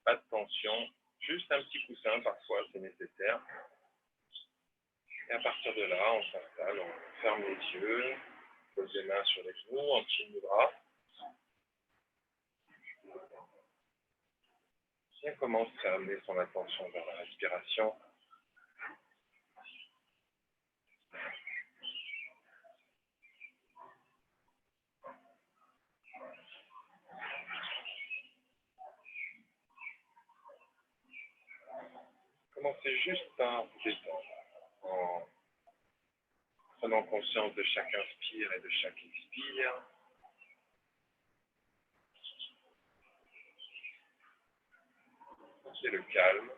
pas de tension, juste un petit coussin parfois, c'est nécessaire. Et à partir de là, on s'installe, on ferme les yeux, on pose les mains sur les genoux, en dessous du bras. Et on commence à amener son attention vers la respiration. Commencez juste à vous détendre en prenant conscience de chaque inspire et de chaque expire. C'est le calme.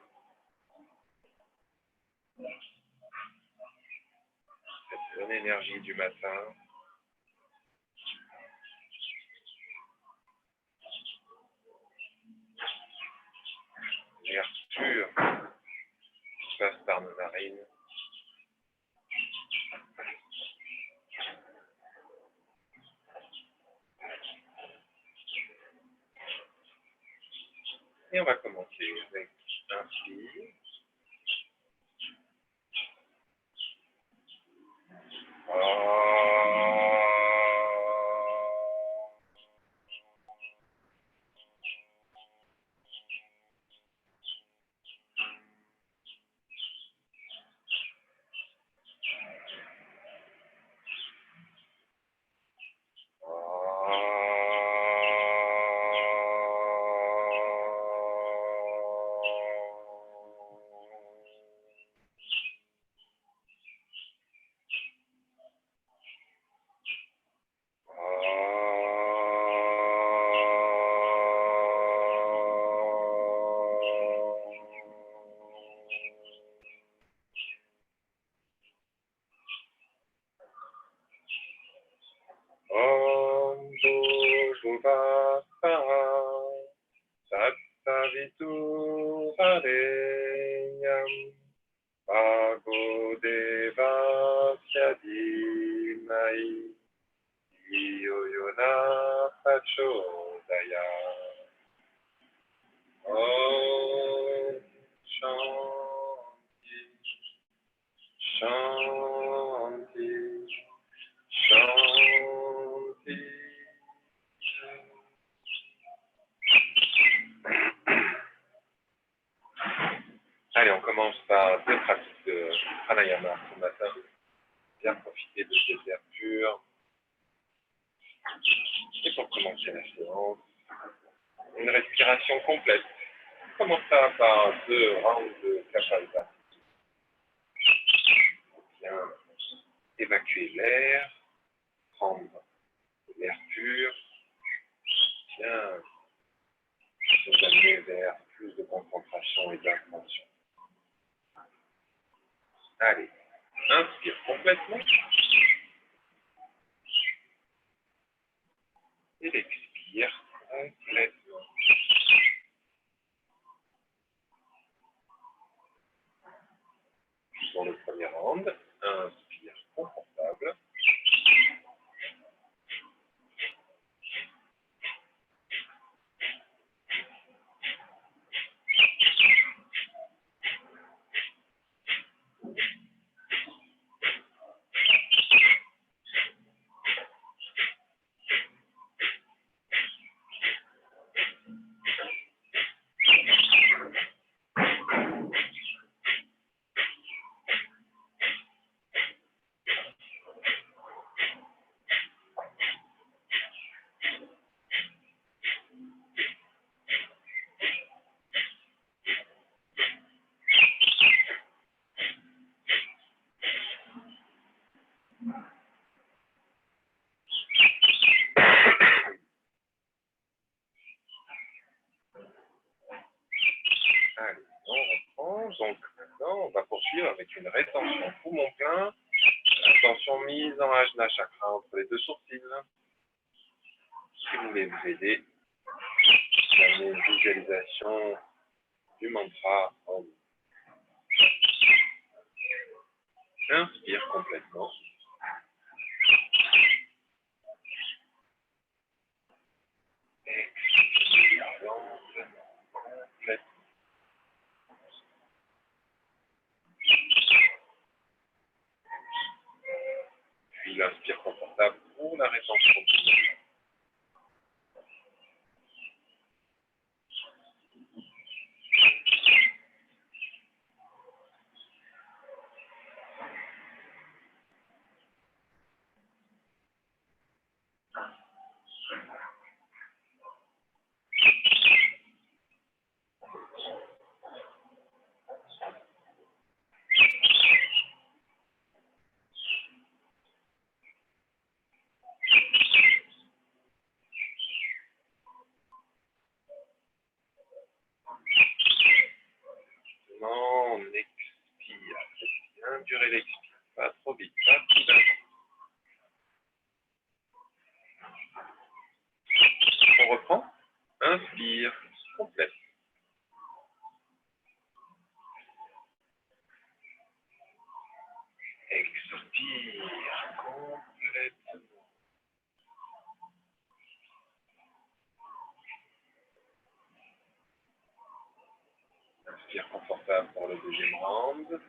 Cette bonne énergie du matin. L'air pur qui passe par nos narines. Et on va commencer avec inspire. Sattavitu Harenyam Bhago Devasya Dhimai Dhiyo Yona Prachodayat. Om Shanti Shanti Shanti. Allez, on commence par 2 pratiques de pranayama ce matin. Bien profiter de cet air pur. Et pour commencer la séance, une respiration complète. Commençons par 2 rounds de Kapalbhati. Bien évacuer l'air, prendre l'air pur, bien nous amener vers plus de concentration et d'intention. Allez, inspire complètement et expire complètement. Dans le premier round, inspire confortable. Allez, on reprend. Donc maintenant, on va poursuivre avec une rétention poumon plein. Attention mise en Ajna Chakra entre les 2 sourcils. Si vous voulez vous aider, amenez une visualisation du mantra Om. Inspire complètement. Expire lentement, complètement. inspire confortable pour la rétention du mouvement. On expire. Bien durer l'expire. Pas trop vite, pas tout d'un coup. On reprend. Inspire. Complète. Expire. Complètement. Inspire confortable pour le deuxième round.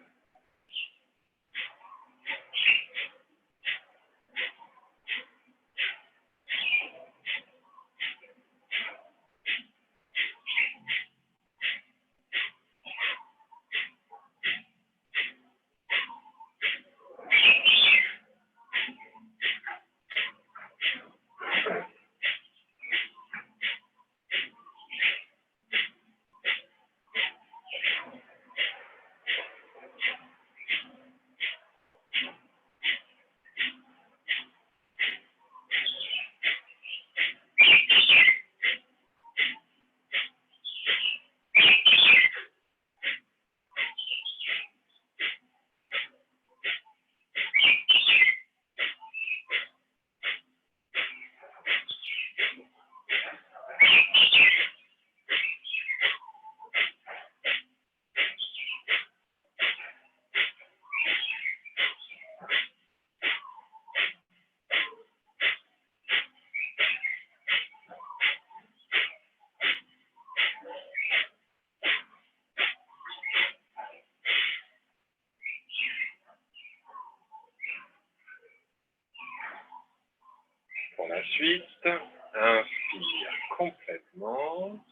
Pour la suite, inspire complètement.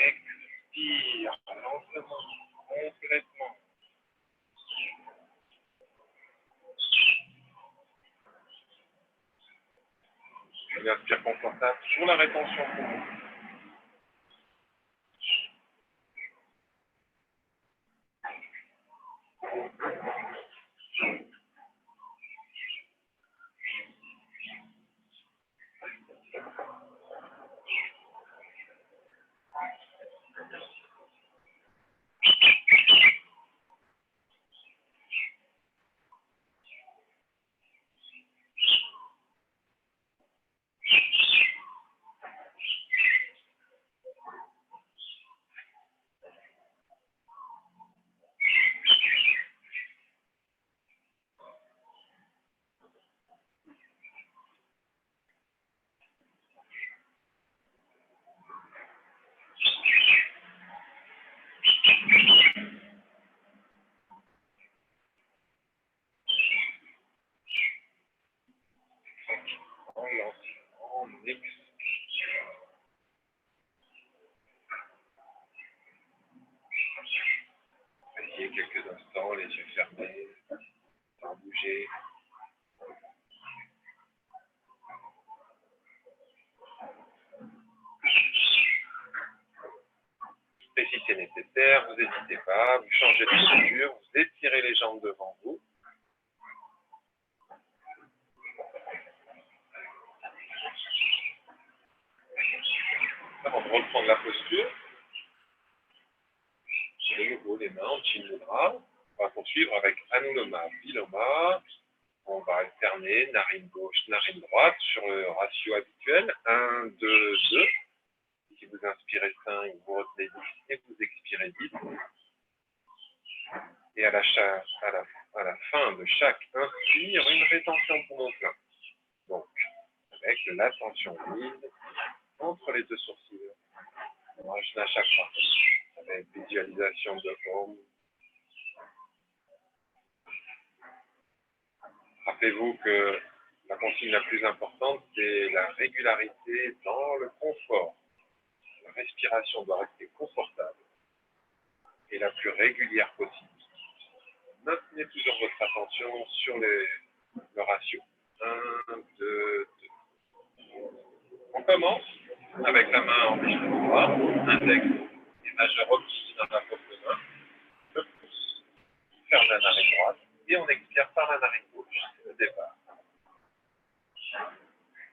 Expire lentement, complètement. Et inspire confortable sur la rétention poumon. On expire. Essayez quelques instants, les yeux fermés, sans bouger. Et si c'est nécessaire, vous n'hésitez pas, vous changez de posture, vous étirez les jambes devant vous. Avant de reprendre la posture, de nouveau les mains en Chin Mudra. On va poursuivre avec Anuloma Viloma. On va alterner narine gauche, narine droite sur le ratio habituel. 1, 2, 2. Si vous inspirez 5, vous retenez 10 et vous expirez 10. Et à la fin de chaque inspire, une rétention poumon plein. Donc, avec la tension mise entre les deux sourcils. Ajna chakra, avec visualisation de forme. Rappelez-vous que la consigne la plus importante, c'est la régularité dans le confort. La respiration doit rester confortable et la plus régulière possible. Maintenez toujours votre attention sur le ratio. 1, 2, 2. On commence avec la main en pied droit, index et majeur optique dans la paume de main. Le pouce vers la narine droite et on expire par la narine gauche. C'est le départ.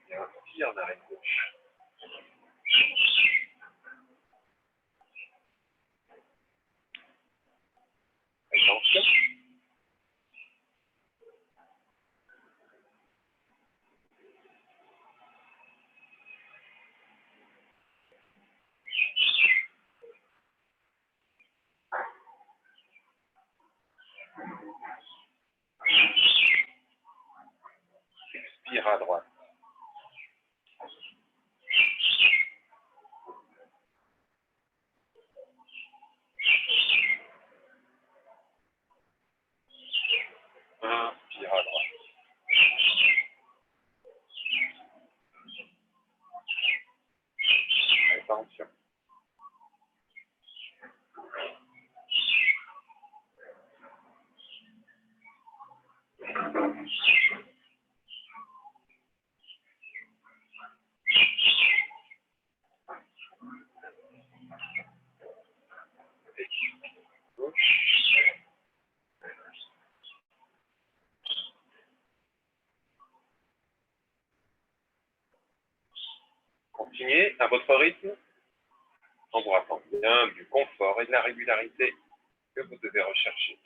Et on expire narine gauche. Attention. Expire à droite. Inspire à droite. Attention. Gauche. Continuez à votre rythme en vous rappelant bien du confort et de la régularité que vous devez rechercher.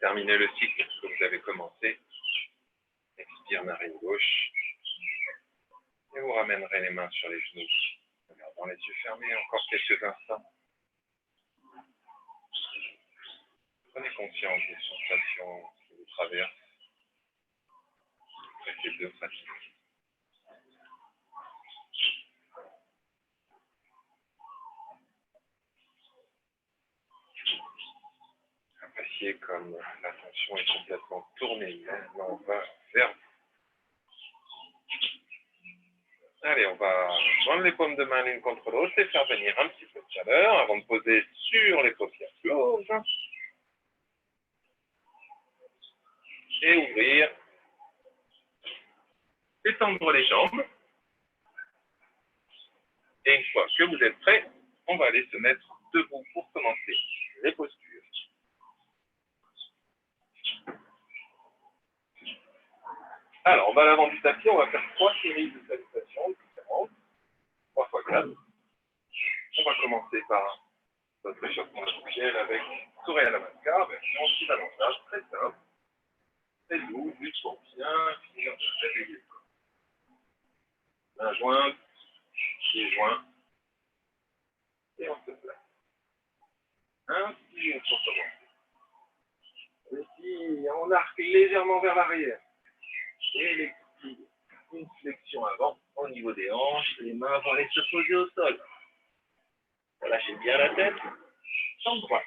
terminez le cycle que vous avez commencé. Expire narine gauche. Et vous ramènerez les mains sur les genoux. En gardant les yeux fermés encore quelques instants. Prenez conscience des sensations qui vous traversent après ces deux pratiques. Appréciez comme l'attention est complètement tournée. Maintenant, on va vers vous. Allez, on va joindre les paumes de main l'une contre l'autre et faire venir un petit peu de chaleur avant de poser sur les paupières closes. Et ouvrir. Étendre les jambes. Et une fois que vous êtes prêts, on va aller se mettre debout pour commencer les postures. Alors, on va à l'avant du tapis, on va faire 3 séries de salutations différentes. 3 fois 4. On va commencer par notre échauffement artificiel avec Surya Namaskar, version anti-balancage, très simple. Très doux, juste pour bien finir de réveiller le corps. Main jointe, pieds joints, et on se place. Inspire pour commencer. Ici, on arque légèrement vers l'arrière. Et l'expire. Une flexion avant au niveau des hanches. Les mains vont aller se poser au sol. Relâchez bien la tête. Jambe droite.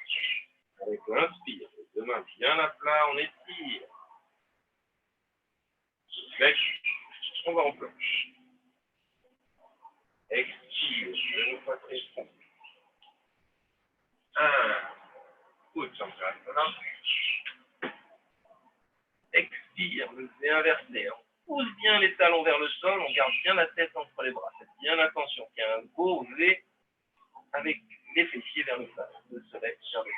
Avec l'inspire. Les deux mains bien à plat. On étire. Flex. On va en planche. Expire. Genou poitrine front. 1. Coude Chandrasana. Expire, mouvement inversé. On pousse bien les talons vers le sol, on garde bien la tête entre les bras. Faites bien attention qu'il y a un beau V avec les fessiers vers le bas. Le soleil vers le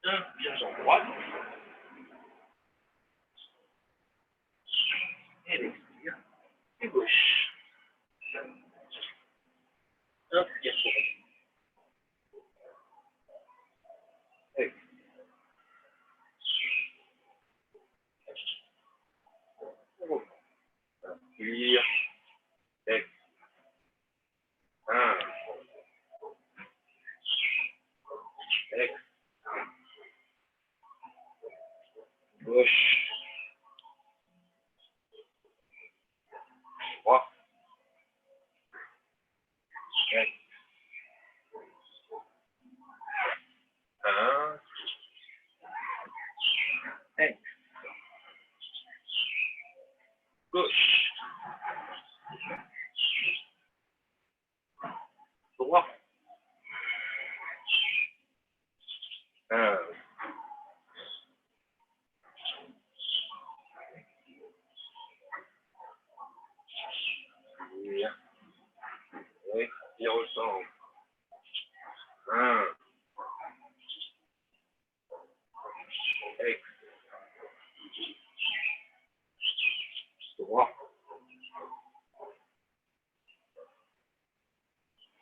bas. Inspire, jambe droite. Et l'expire, et gauche. Inspire pour vous. Expire. Inspire. Expire. 1. Expire. Gauche. 3. Expire. 1. Expire. Gauche. Droit. 1. Expire au centre. 1. Expire. Droit.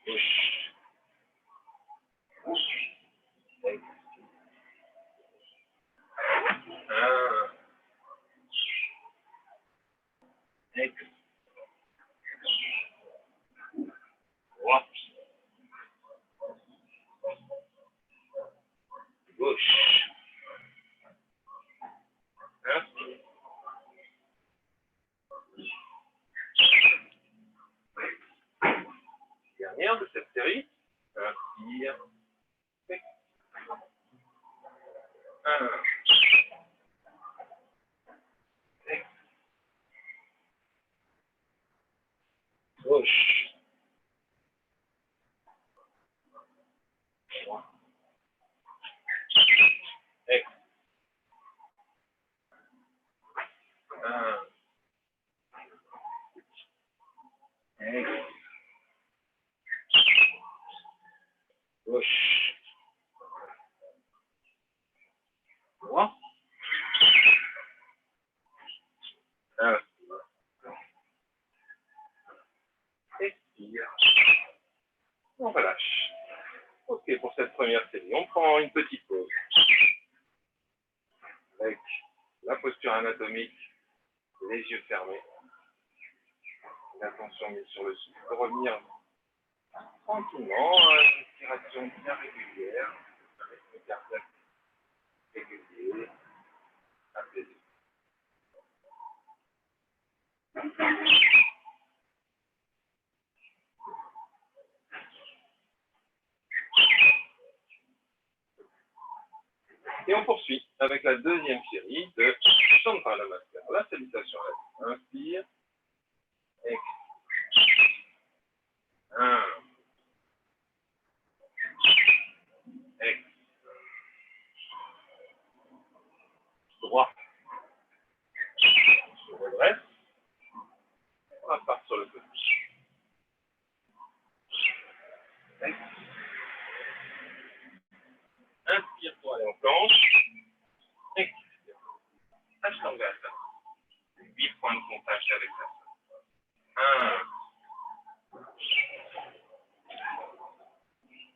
Gauche. Expire. 1. Expire. Droit. Gauche. Inspire. Dernière de cette série. Inspire. Expire. 1. Expire. Gauche. 3. Expire. 1. Expire. Gauche. 3. Inspire. Expire. On relâche. Ok, pour cette première série. On prend une petite pause. Avec la posture anatomique, les yeux fermés. L'attention mise sur le souffle. Pour revenir tranquillement à une respiration bien régulière. Un rythme cardiaque régulier. Apaisé. Et on poursuit avec la deuxième série de Chandra Namaskar. La salutation à la vie. Inspire. Expire. 1. Expire. Droit. On se redresse. On repart sur le côté. Expire. Inspire pour aller en planche. Expire. Ashtangasana. 8 points de contact avec la 1.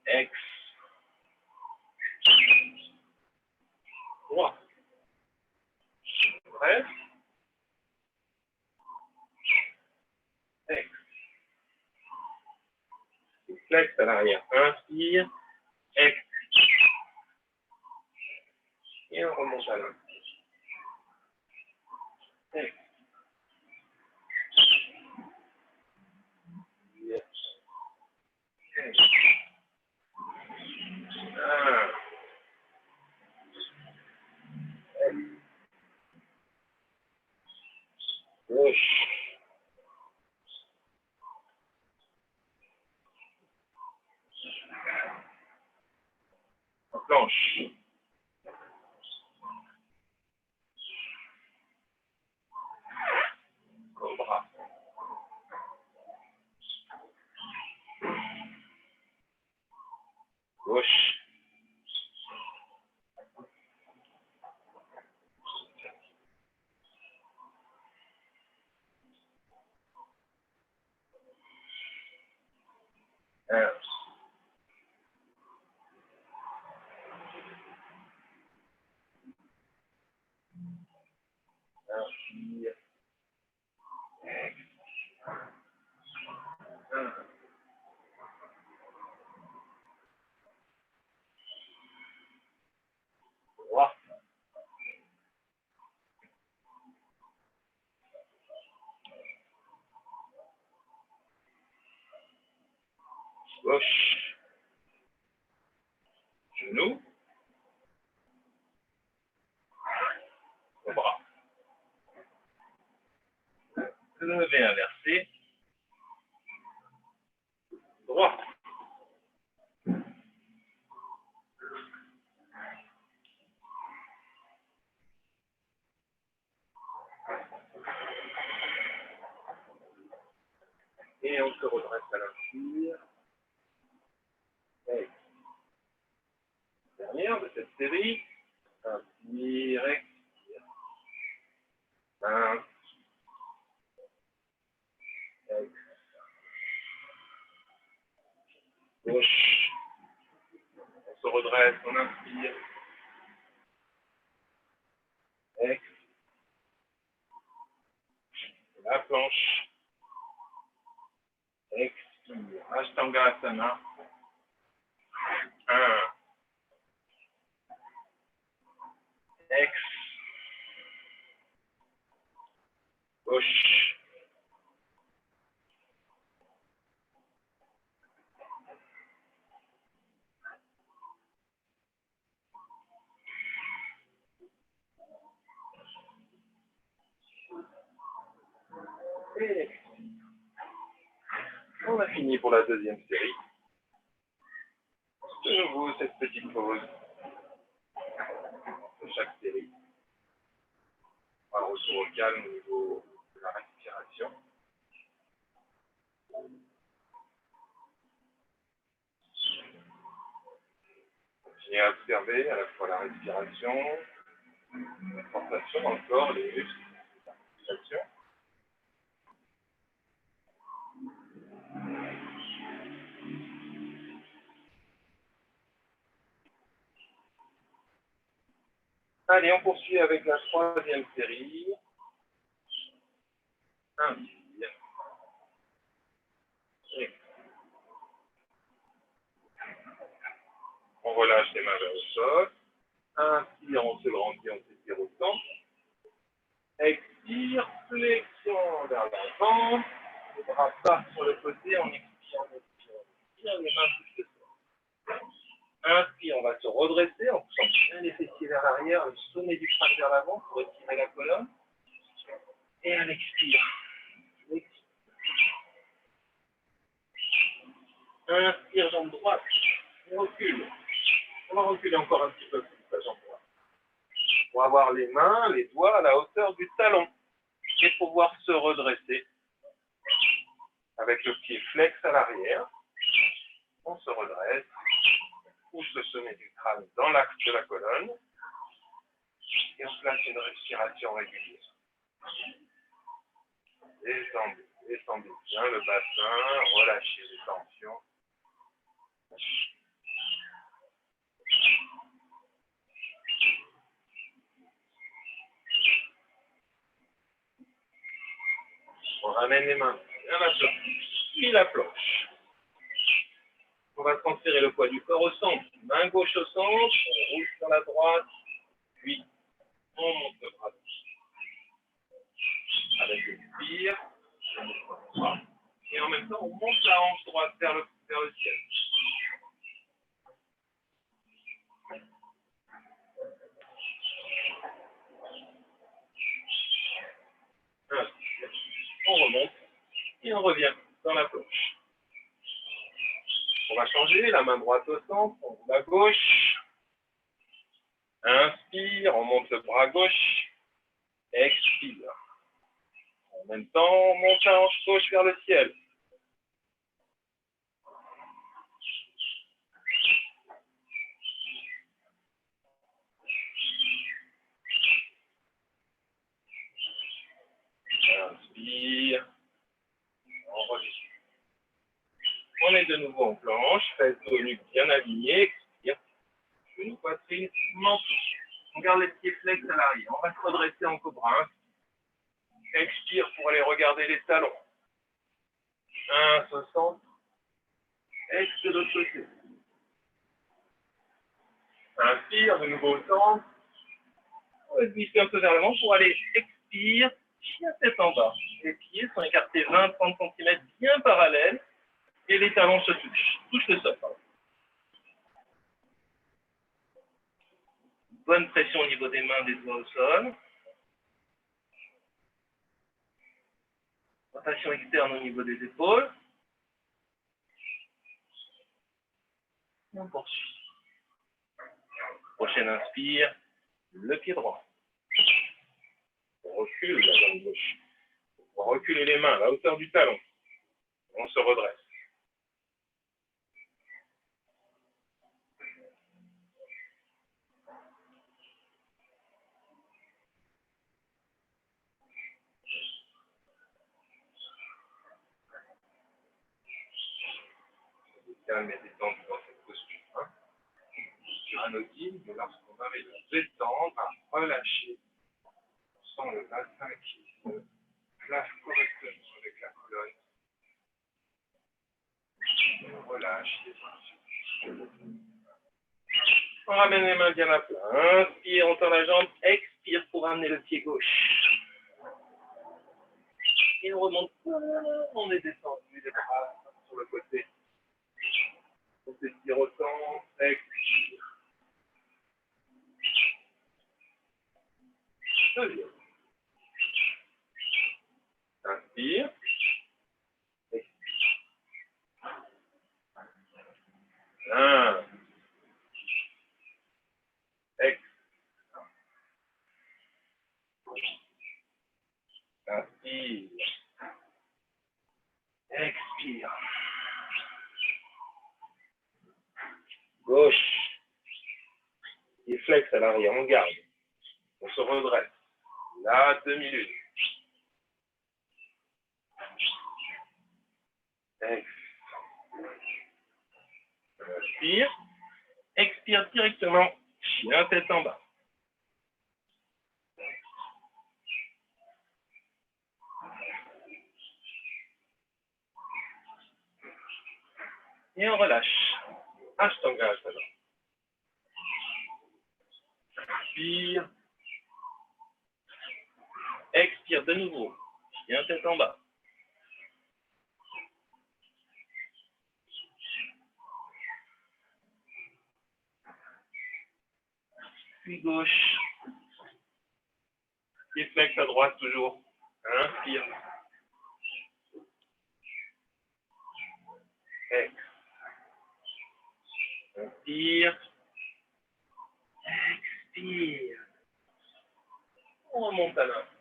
Ex. 3. Bref. Ex. Flex à l'arrière. Inspire. Ex. Et on remonte à l'inspire. Ex. Yes. Ex. 1. Ex. Gauche. En planche. Cobra. Gauche. Inspire. Ex. 1. Droit. Gauche. Genou. Bras. Levé inversé. Droit. Et on se redresse à l'inspire. Ex. Dernière de cette série. Inspire, expire. 1. Ex. Gauche. On se redresse, on inspire. Ex. La planche. Expire. Ashtangasana. 1. Ex. Gauche. Et on a fini pour la deuxième série. De nouveau, cette petite pause de chaque série. Un retour au calme au niveau de la respiration. Continuez à observer à la fois la respiration, la sensation dans le corps, les muscles, l'articulation. Allez, on poursuit avec la troisième série. Inspire. On relâche les mains vers le sol. Inspire, on se grandit, on s'étire au centre. Expire, flexion vers l'avant. Les bras partent sur le côté, on expire, on expire, on expire, les mains touchent le sol. Inspire, on va se redresser, on pousse bien les fessiers vers l'arrière, le sommet du crâne vers l'avant pour retirer la colonne. Et à l'expire. Inspire, jambe droite. On recule. On va reculer encore un petit peu plus la jambe droite. On va avoir les mains, les doigts à la hauteur du talon. Et pouvoir se redresser. Avec le pied flex à l'arrière. On se redresse. Pousse le sommet du crâne dans l'axe de la colonne. Et on place une respiration régulière. Descendez, descendez bien le bassin, relâchez les tensions. On ramène les mains bien à la planche, puis la planche. On va transférer le poids du corps au centre. Main gauche au centre, on roule sur la droite, puis on monte le bras gauche. Avec l'expire, on monte le bras droit. Et en même temps, on monte la hanche droite vers le ciel. Inspire. On remonte et on revient dans la planche. On va changer, la main droite au centre, on roule à gauche. Inspire, on monte le bras gauche. Expire. En même temps, on monte la hanche gauche vers le ciel. Inspire. On revient. On est de nouveau en planche, fesses dos, nuque bien alignée. Expire. Genou, poitrine, menton. On garde les pieds flex à l'arrière. On va se redresser en cobra. Expire pour aller regarder les talons. 1,60. Expire de l'autre côté. Inspire, de nouveau au centre. On va se glisser un peu vers l'avant pour aller expire, chien tête en bas. Les pieds sont écartés 20-30 cm bien parallèles et les talons se touchent le sol. Bonne pression au niveau des mains, des doigts au sol. Rotation externe au niveau des épaules. Et on poursuit. Prochaine inspire, le pied droit. On recule la jambe gauche. On va reculer les mains à la hauteur du talon. On se redresse. Calme et détendu dans cette posture. Sur un audible, mais lorsqu'on va les détendre, à relâcher, on sent le bassin qui se place correctement avec la colonne. On relâche les tensions. On ramène les mains bien à plat. Inspire, on tend la jambe. Expire pour ramener le pied gauche. Et on remonte. On est descendu les bras sur le côté. On s'étire au centre. Expire. Deuxième. Inspire. Expire. 1. Expire. Inspire. Expire. Gauche. Et flex à l'arrière, on garde. On se redresse. La demi-lune. Inspire. Expire directement. Chien tête en bas. Et on relâche. Ashtanga Asana. Inspire. Expire de nouveau. Chien tête en bas. Puis gauche. Pied flex à droite toujours. Inspire. Ex. Inspire. Expire. On remonte à l'inspire.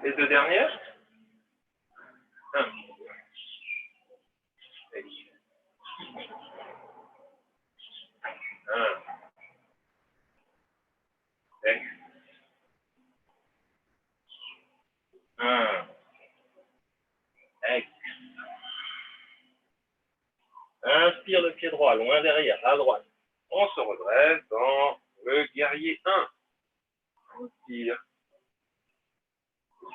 Les deux dernières. Inspire. Expire. 1. Ex. 1. Ex. Inspire le pied droit, loin derrière, à droite. On se redresse dans le guerrier 1. Inspire.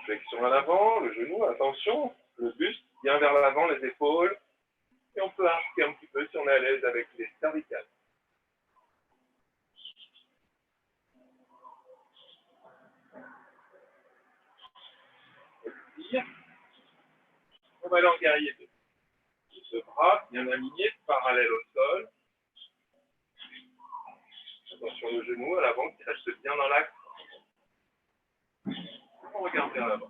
Flexion à l'avant, le genou, attention, le buste bien vers l'avant, les épaules. Et on peut arquer un petit peu si on est à l'aise avec les cervicales. Expire. On va aller en guerrier 2. Ce bras bien aligné, parallèle au sol. Attention au genou à l'avant qui reste bien dans l'axe. On regarde vers l'avant.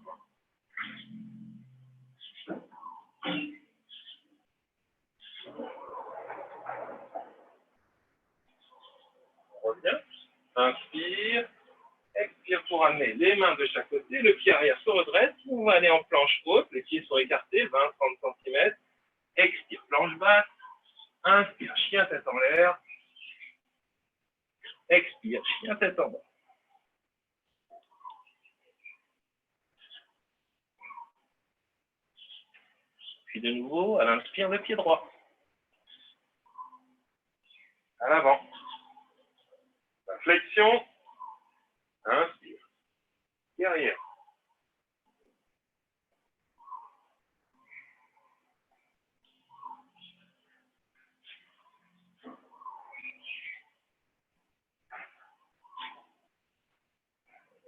On revient. Inspire. Expire pour amener les mains de chaque côté. Le pied arrière se redresse. On va aller en planche haute. Les pieds sont écartés, 20-30 cm. Expire, planche basse. Inspire, chien tête en l'air. Expire, chien tête en bas. Puis de nouveau, à l'inspire, le pied droit. À l'avant. La flexion. Inspire. Guerrier.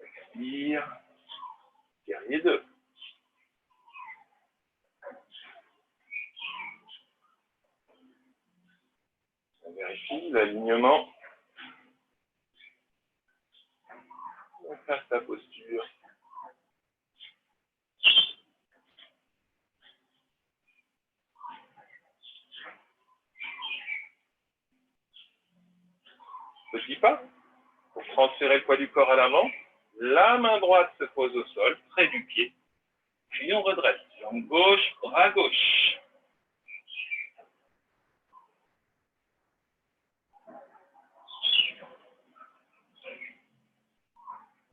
Expire. Guerrier 2. On vérifie l'alignement. On place la posture. Petit pas. Pour transférer le poids du corps à l'avant. La main droite se pose au sol, près du pied. Puis on redresse. Jambe gauche, bras gauche.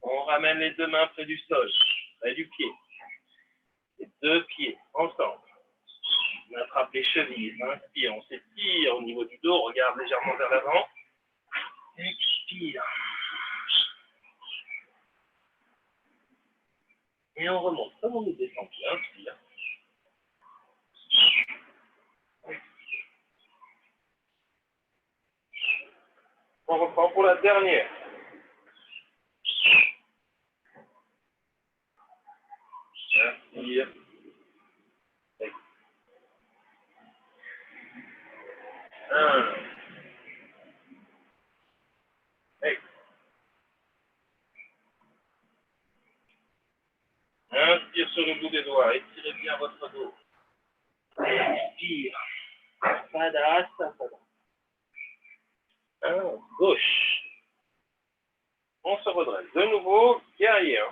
On ramène les deux mains près du sol, près du pied. Les deux pieds ensemble. On attrape les chevilles, inspire, on s'étire au niveau du dos, on regarde légèrement vers l'avant. Expire. Et on remonte comme on est descendu, inspire. On reprend pour la dernière. Inspire. Un. Inspire sur le bout des doigts, étirez bien votre dos. Expire. Padasana. Gauche. On se redresse. De nouveau, guerrier.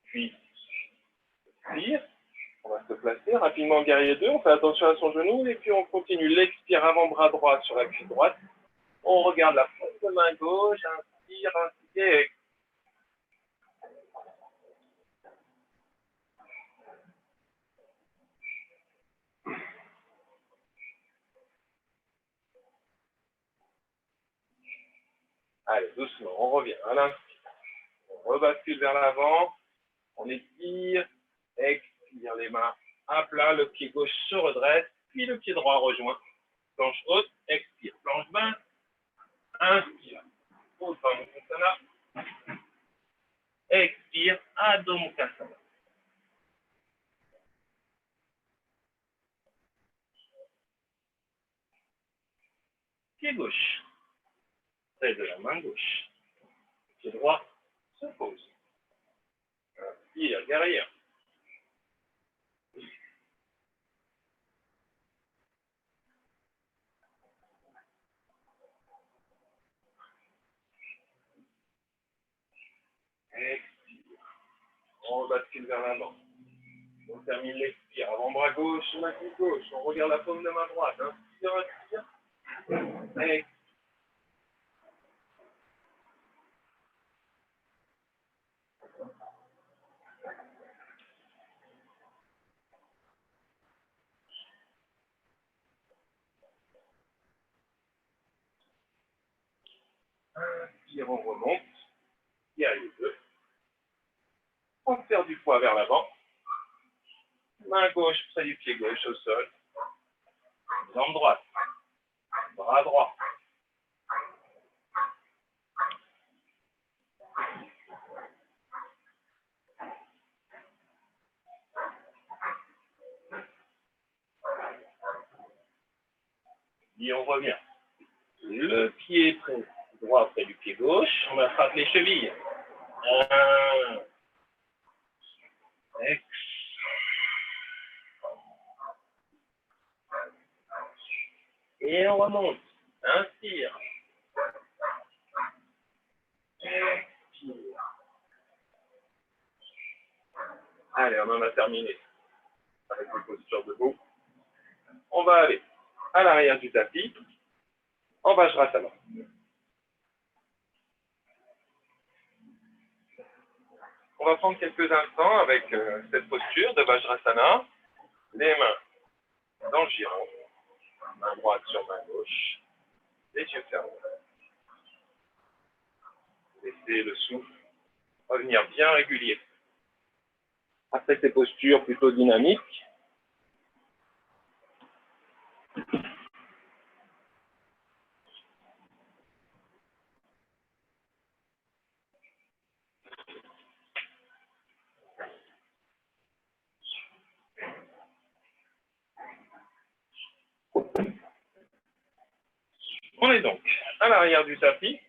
Puis, expire. On va se placer. Rapidement, guerrier 2, on fait attention à son genou et puis on continue. L'expire, avant-bras droit sur la cuisse droite. On regarde la paume de main gauche, inspire, inspire. Allez, doucement, on revient à l'inspire. On rebascule vers l'avant. On étire, expire les mains à plat, le pied gauche se redresse, puis le pied droit rejoint. Planche haute, expire. Planche basse, inspire. Uttam Uttanasana. Expire, Adho Mukha. Pied gauche, tête de la main gauche. Pied droit se pose. Inspire, guerrier. Expire. On bascule vers l'avant. On termine l'expire. Avant-bras gauche, main gauche. On regarde la paume de main droite. Inspire, inspire. Expire. Inspire, on remonte. Guerrier 2. Transfert du poids vers l'avant. Main gauche près du pied gauche au sol. Jambe droite. Bras droit. Et on revient. Le pied droit près du pied gauche. On attrape les chevilles. 1. Ex. Et on remonte. Inspire. Expire. Allez, on en a terminé avec les postures debout. On va aller à l'arrière du tapis, en Vajrasana. On va prendre quelques instants avec cette posture de Vajrasana. Les mains dans le giron, main droite sur main gauche, les yeux fermés. Laissez le souffle revenir bien régulier. Après ces postures plutôt dynamiques, on est donc à l'arrière du tapis.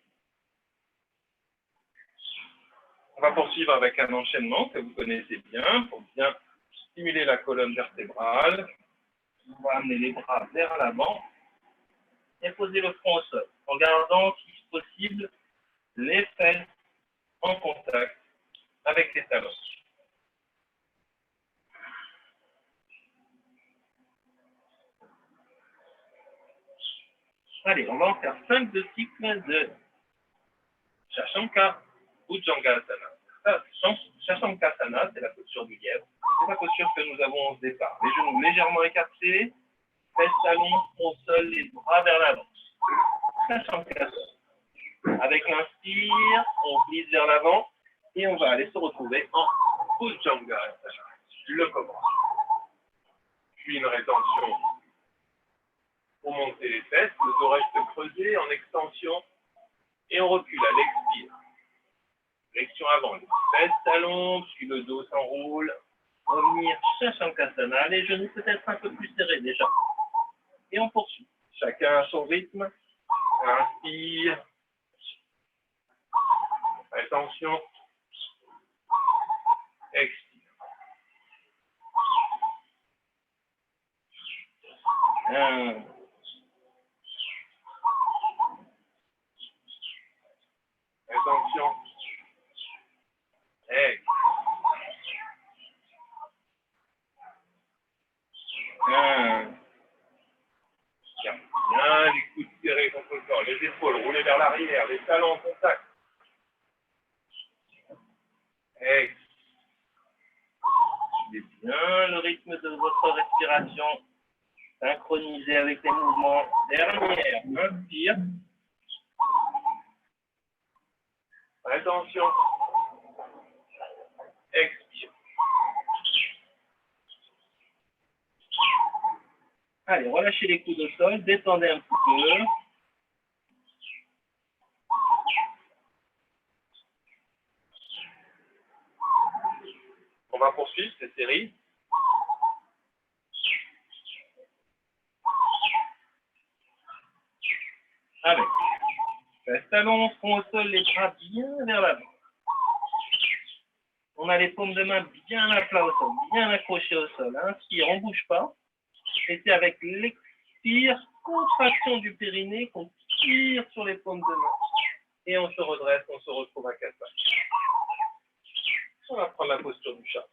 On va poursuivre avec un enchaînement que vous connaissez bien pour bien stimuler la colonne vertébrale. On va amener les bras vers l'avant et poser le front au sol en gardant, si possible, les fesses en contact avec les talons. Allez, on va en faire 5 de cycles de Shashanka Bhujangasana. Shashankasana, c'est la posture du lièvre. C'est la posture que nous avons au départ. Les genoux légèrement écartés, fesses talons, au sol, les bras vers l'avant. Shashankasana. Avec l'inspire, on glisse vers l'avant et on va aller se retrouver en Bhujangasana. Le cobra. Puis une rétention pour monter les fesses, le dos reste creusé en extension et on recule à l'expire. Flexion avant, les fesses talons, puis le dos s'enroule. Revenir Shashankasana, les genoux peut-être un peu plus serrés déjà. Et on poursuit. Chacun à son rythme. Inspire. Attention. Expire. 1. Attention. Expire. arrière, les talons en contact. Expirer. Suivez bien le rythme de votre respiration. Synchronisé avec les mouvements. Dernière, inspire. Attention. Expire. Allez, relâchez les coudes au sol, détendez un petit peu. On va poursuivre cette série. Avec reste talon, front au sol, les bras bien vers l'avant. On a les paumes de main bien à plat au sol, bien accrochées au sol. Inspire, on ne bouge pas. Et c'est avec l'expire, contraction du périnée, qu'on tire sur les paumes de main. Et on se redresse, on se retrouve à quatre pattes. On va prendre la posture du chat.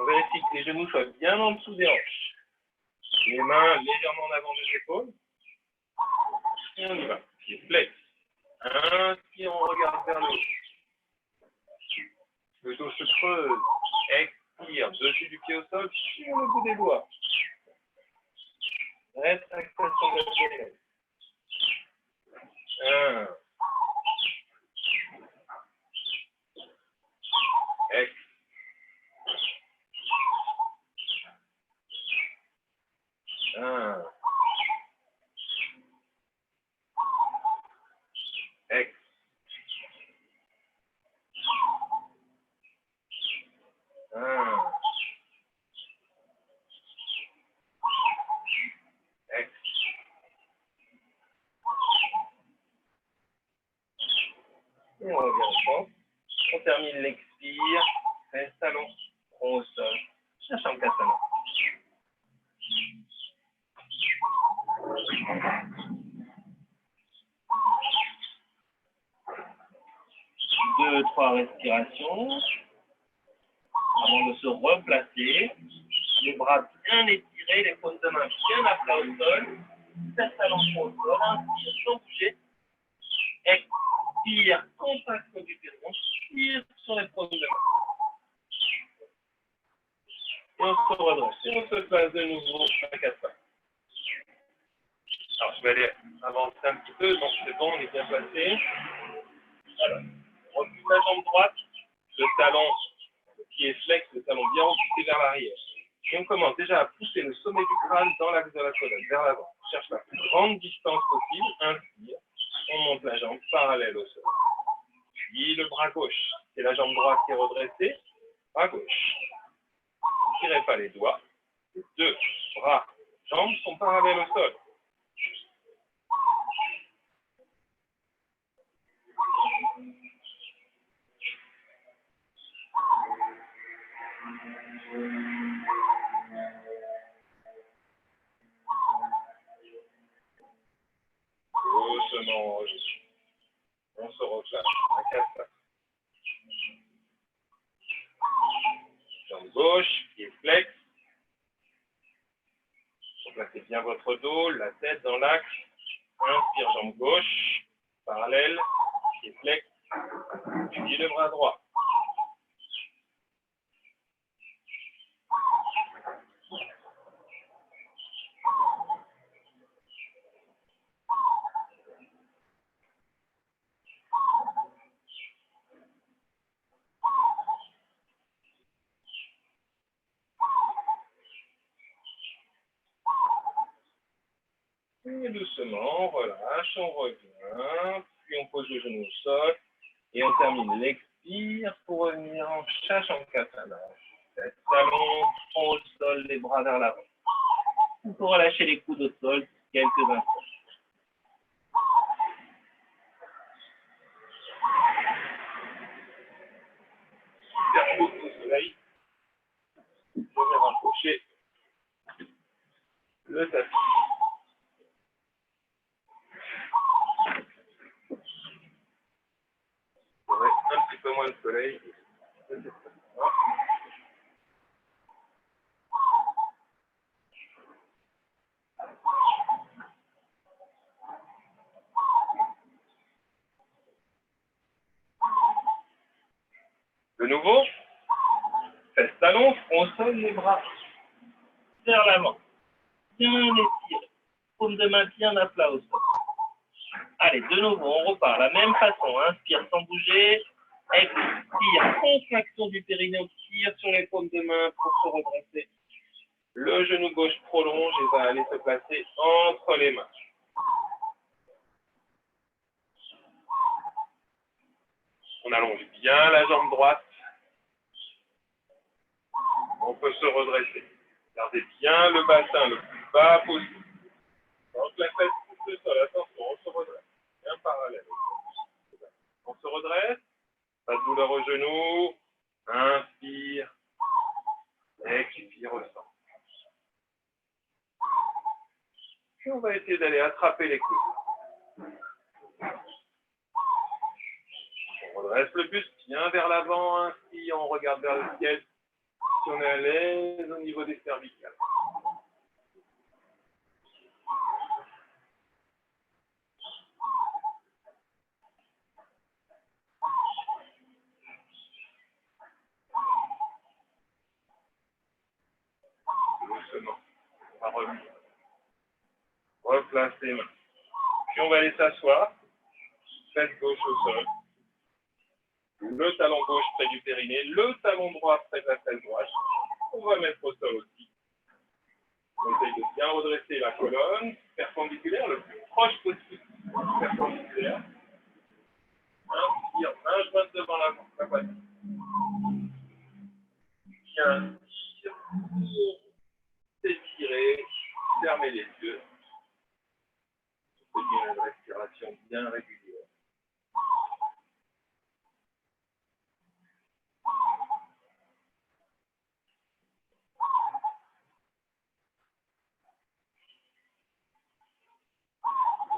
On vérifie que les genoux soient bien en dessous des hanches. Les mains légèrement en avant des épaules. Et on y va. Pied flex. Inspire, on regarde vers le haut. Le dos se creuse. Expire, dessus du pied au sol, sur le bout des doigts. Rétractation de la périnée. 1. Ex. 1. Ex. 1. Ex. Et on revient au centre. On termine l'expire. Reste talon. Front au sol. Shashankasana. 2, 3 respirations. Avant de se replacer. Les bras bien étirés, les paumes de main bien à plat au sol. Reste talon front au sol. Inspire sans bouger. Expire, contraction du périnée. Tire sur les paumes de main. Et on se redresse. Et on se place de nouveau à quatre pattes. Alors, je vais aller avancer un petit peu. Donc, c'est bon, on est bien placé. Alors, on repousse la jambe droite, le talon qui est flex, le talon bien repoussé vers l'arrière. Et on commence déjà à pousser le sommet du crâne dans l'axe de la colonne, vers l'avant. On cherche la plus grande distance possible. Inspire. On monte la jambe parallèle au sol. Puis le bras gauche. C'est la jambe droite qui est redressée. Bras gauche. Ne tirez pas les doigts. 2 bras, jambes sont parallèles au sol. Doucement, on se replace à quatre pattes. Jambe gauche, pied flex. Replacez bien votre dos, la tête dans l'axe. Inspire, jambe gauche, parallèle, pied flex. Puis le bras droit. Et doucement, on relâche, on revient. Puis on pose le genou au sol. Et on termine l'expire pour revenir en Shashankasana. Talon, front au sol, les bras vers l'avant. On peut relâcher les coudes au sol quelques instants. Super chaud au soleil. Je vais rapprocher le tapis. Il y aurait un petit peu moins de soleil. De nouveau, fesses talons, front au sol, les bras vers l'avant. Bien étiré. Paume de main bien à plat au sol. Allez, de nouveau, on repart. La même façon. Inspire sans bouger. Expire. Contraction du périnée. On tire sur les paumes de main pour se redresser. Le genou gauche prolonge et va aller se placer entre les mains. On allonge bien la jambe droite. On peut se redresser. Gardez bien le bassin le plus bas possible. Donc la tête pousse le sol. Attention, on se redresse. Bien parallèle. On se redresse. Pas de douleur au genou. Inspire. Expire au centre. Puis on va essayer d'aller attraper les coudes. On redresse le buste bien vers l'avant. Inspire, on regarde vers le ciel. Si on est à l'aise au niveau des cervicales. Doucement. On va revenir. Replace les mains. Puis on va aller s'asseoir. Fesse gauche au sol. Le talon gauche près du périnée. Le talon droit près de la fesse droite. On va mettre au sol aussi. On essaye de bien redresser la colonne. Perpendiculaire, le plus proche possible. Perpendiculaire. Inspire, main jointe devant la poitrine. Bien, inspire, s'étirer, fermez les yeux. C'est bien une respiration bien régulière.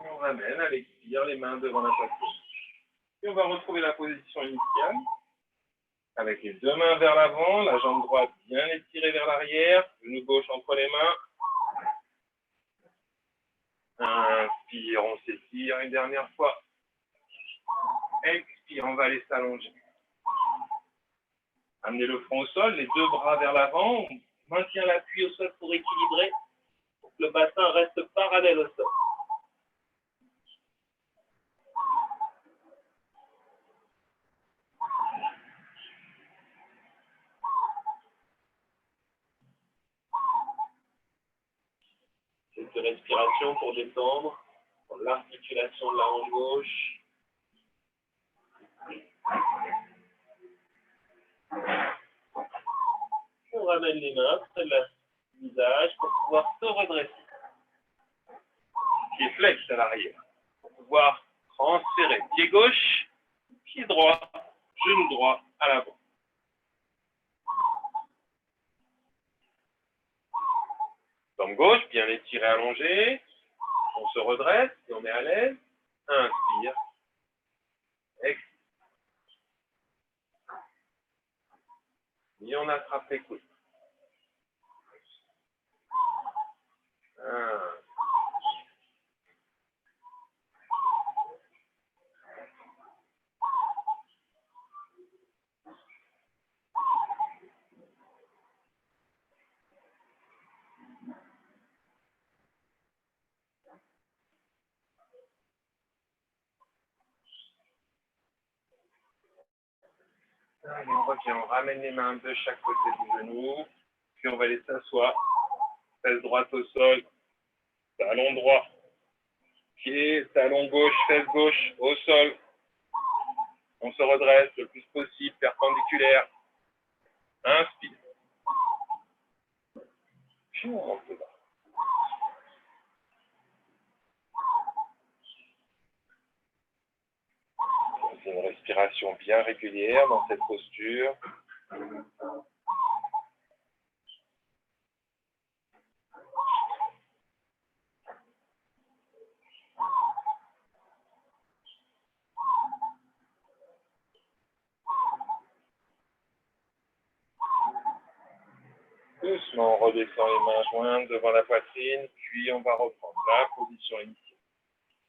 Et on ramène à l'expire les mains devant la poitrine. Et on va retrouver la position initiale. Avec les deux mains vers l'avant, la jambe droite bien étirée vers l'arrière, genou gauche entre les mains. Inspire, on s'étire une dernière fois. Expire, on va aller s'allonger. Amenez le front au sol, les deux bras vers l'avant. On maintient l'appui au sol pour équilibrer, pour que le bassin reste parallèle au sol. Quelques respirations pour détendre l'articulation de la hanche gauche. On ramène les mains près du visage pour pouvoir se redresser. Pied flex à l'arrière. Pour pouvoir transférer pied gauche, pied droit, genou droit à l'avant. Jambe gauche, bien étirée, allongée. On se redresse, si on est à l'aise. Inspire. Expire. Et on attrape les coudes. Allez, on revient, on ramène les mains de chaque côté du genou. Puis on va aller s'asseoir. Fesse droite au sol. Talon droit. Pied, talon gauche, fesse gauche au sol. On se redresse le plus possible, perpendiculaire. Inspire. Puis on rentre dedans. C'est une respiration bien régulière dans cette posture. Doucement, on redescend les mains jointes devant la poitrine, puis on va reprendre la position initiale.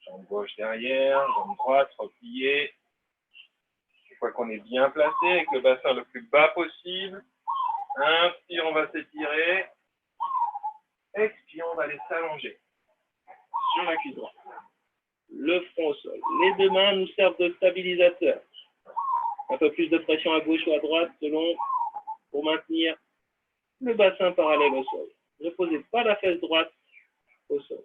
Jambe gauche derrière, jambe droite repliée. Une fois fois qu'on est bien placé, avec le bassin le plus bas possible, inspire, on va s'étirer. Expire, on va aller s'allonger sur la cuisse droite. Le front au sol. Les deux mains nous servent de stabilisateur. Un peu plus de pression à gauche ou à droite selon pour maintenir le bassin parallèle au sol. Ne posez pas la fesse droite au sol.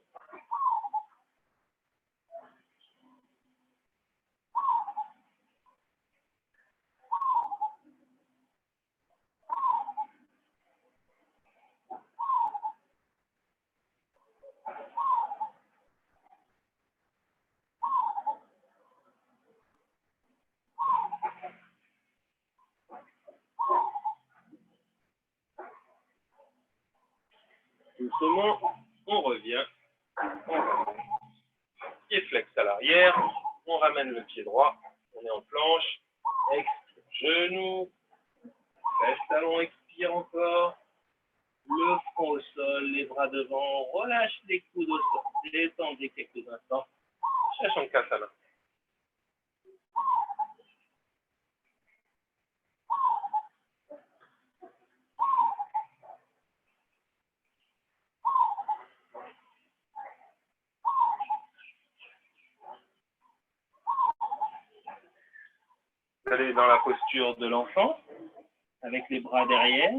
Doucement, on revient. Pied flex à l'arrière. On ramène le pied droit. On est en planche. Expire, genou. Fesse talon, expire encore. Le front au sol, les bras devant. Relâche les coudes au sol. Détendez quelques instants. Shashankasana. Vous allez dans la posture de l'enfant, avec les bras derrière.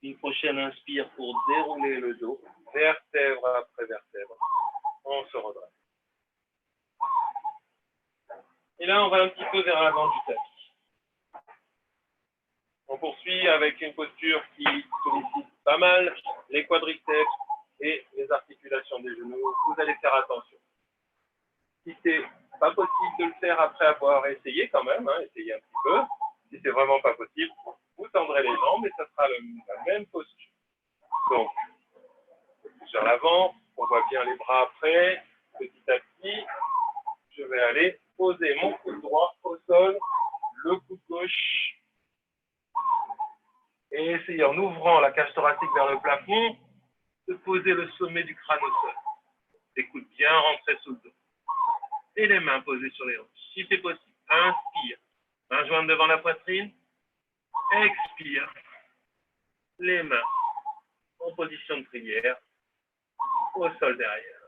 Une prochaine inspire pour dérouler le dos, vertèbre après vertèbre. On se redresse. Et là, on va un petit peu vers l'avant du tapis. On poursuit avec une posture qui sollicite pas mal les quadriceps et les articulations des genoux. Vous allez faire attention. Si c'est pas possible de le faire après avoir essayé quand même, essayez un petit peu. Si c'est vraiment pas possible, vous tendrez les jambes et ça sera la même posture. Donc, sur l'avant, on voit bien les bras après. Petit à petit, je vais aller poser mon coude droit au sol, le coude gauche. Et essayer en ouvrant la cage thoracique vers le plafond, de poser le sommet du crâne au sol. Les coudes bien rentrés sous le dos. Et les mains posées sur les hanches. Si c'est possible, inspire. Main jointe devant la poitrine. Expire. Les mains en position de prière. Au sol derrière.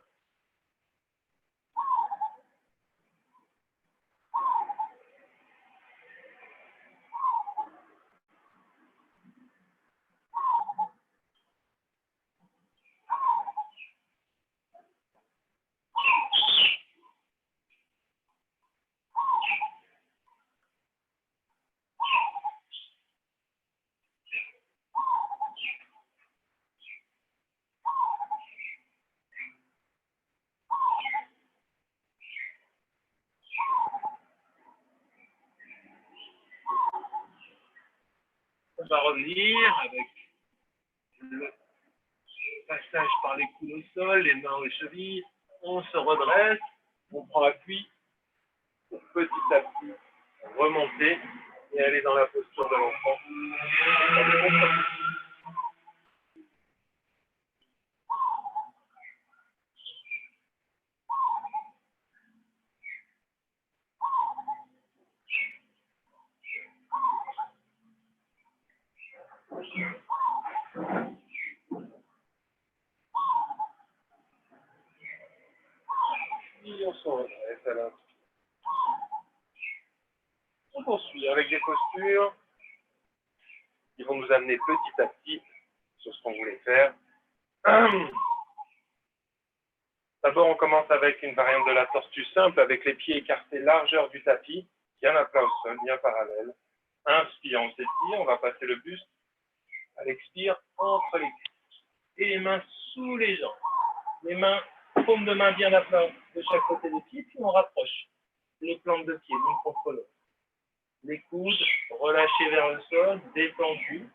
On va revenir avec le passage par les coudes au sol, les mains aux chevilles. On se redresse, on prend appui pour petit à petit remonter et aller dans la posture de l'enfant. Et on se redresse à l'instant. On poursuit avec des postures qui vont nous amener petit à petit sur ce qu'on voulait faire. D'abord, on commence avec une variante de la tortue simple, avec les pieds écartés largeur du tapis, bien à plat au sol, bien parallèle. Inspire, on s'étire, on va passer le buste à l'expire entre les cuisses. Et les mains sous les jambes. Les mains, paume de main bien à plat de chaque côté des pieds, puis on rapproche les plantes de pied l'une contre l'autre. Les coudes relâchés vers le sol, détendus.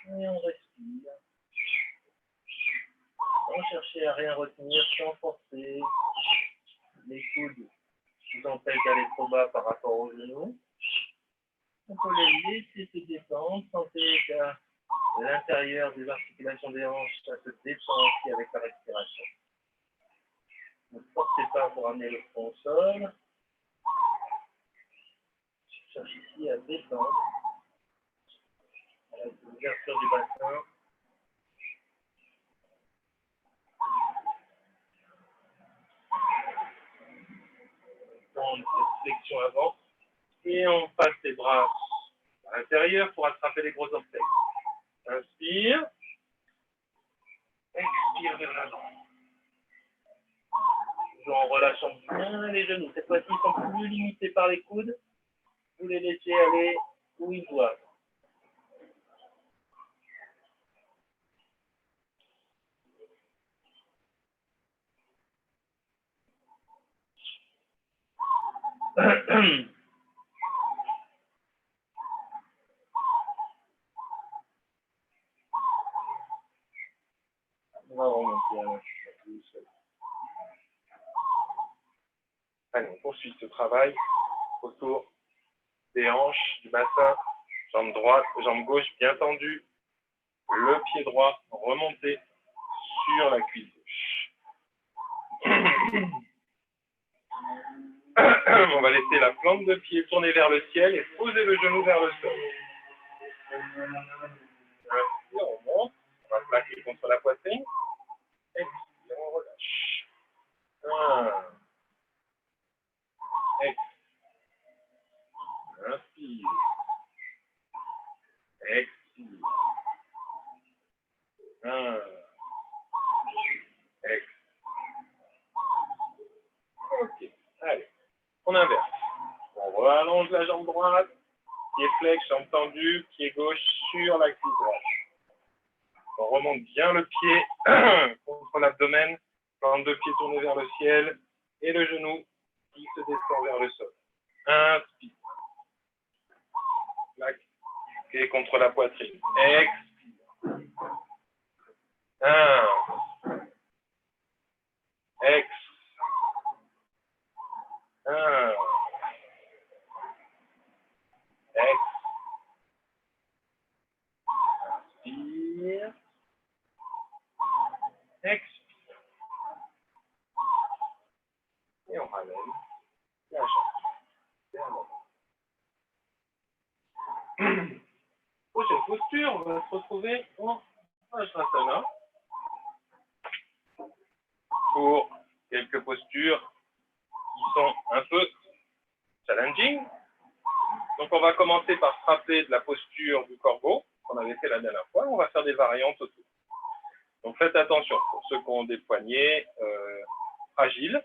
Et on respire. Sans chercher à rien retenir, sans forcer. Les coudes vous empêchent d'aller trop bas par rapport aux genoux. On peut les laisser se détendre. Sentez qu'à l'intérieur des articulations des hanches, ça se détend aussi avec la respiration. main pour amener le front au sol. Je cherche ici à descendre. L'ouverture du bassin. On fait flexion avant. Et on passe les bras à l'intérieur pour attraper les gros orteils. Inspire. Expire vers l'avant. Toujours en relâchant bien les genoux. Cette fois-ci, ils sont plus limités par les coudes. Vous les laissez aller où ils doivent. On va remonter à la chute. Allez, on poursuit ce travail autour des hanches, du bassin, jambe droite, jambe gauche bien tendue, le pied droit remonté sur la cuisse gauche. On va laisser la plante de pied tourner vers le ciel et poser le genou vers le sol. Inspire, on monte, on va plaquer contre la poitrine. Expire, on relâche. Inspire. Expire. Expire. Ok, allez, on inverse. On rallonge la jambe droite, pied flex, jambe tendue, pied gauche sur la cuisse droite. On remonte bien le pied contre l'abdomen, plante de pied tournée vers le ciel et le genou qui se descend vers le sol. Inspire. Plaque pied contre la poitrine. Expire. Expire. Inspire. Expire. Et on ramène la jambe vers l'avant. Prochaine posture, on va se retrouver en Vajrasana pour quelques postures qui sont un peu challenging. Donc on va commencer par frapper de la posture du corbeau qu'on avait fait la dernière fois. On va faire des variantes autour. Donc faites attention pour ceux qui ont des poignets fragiles.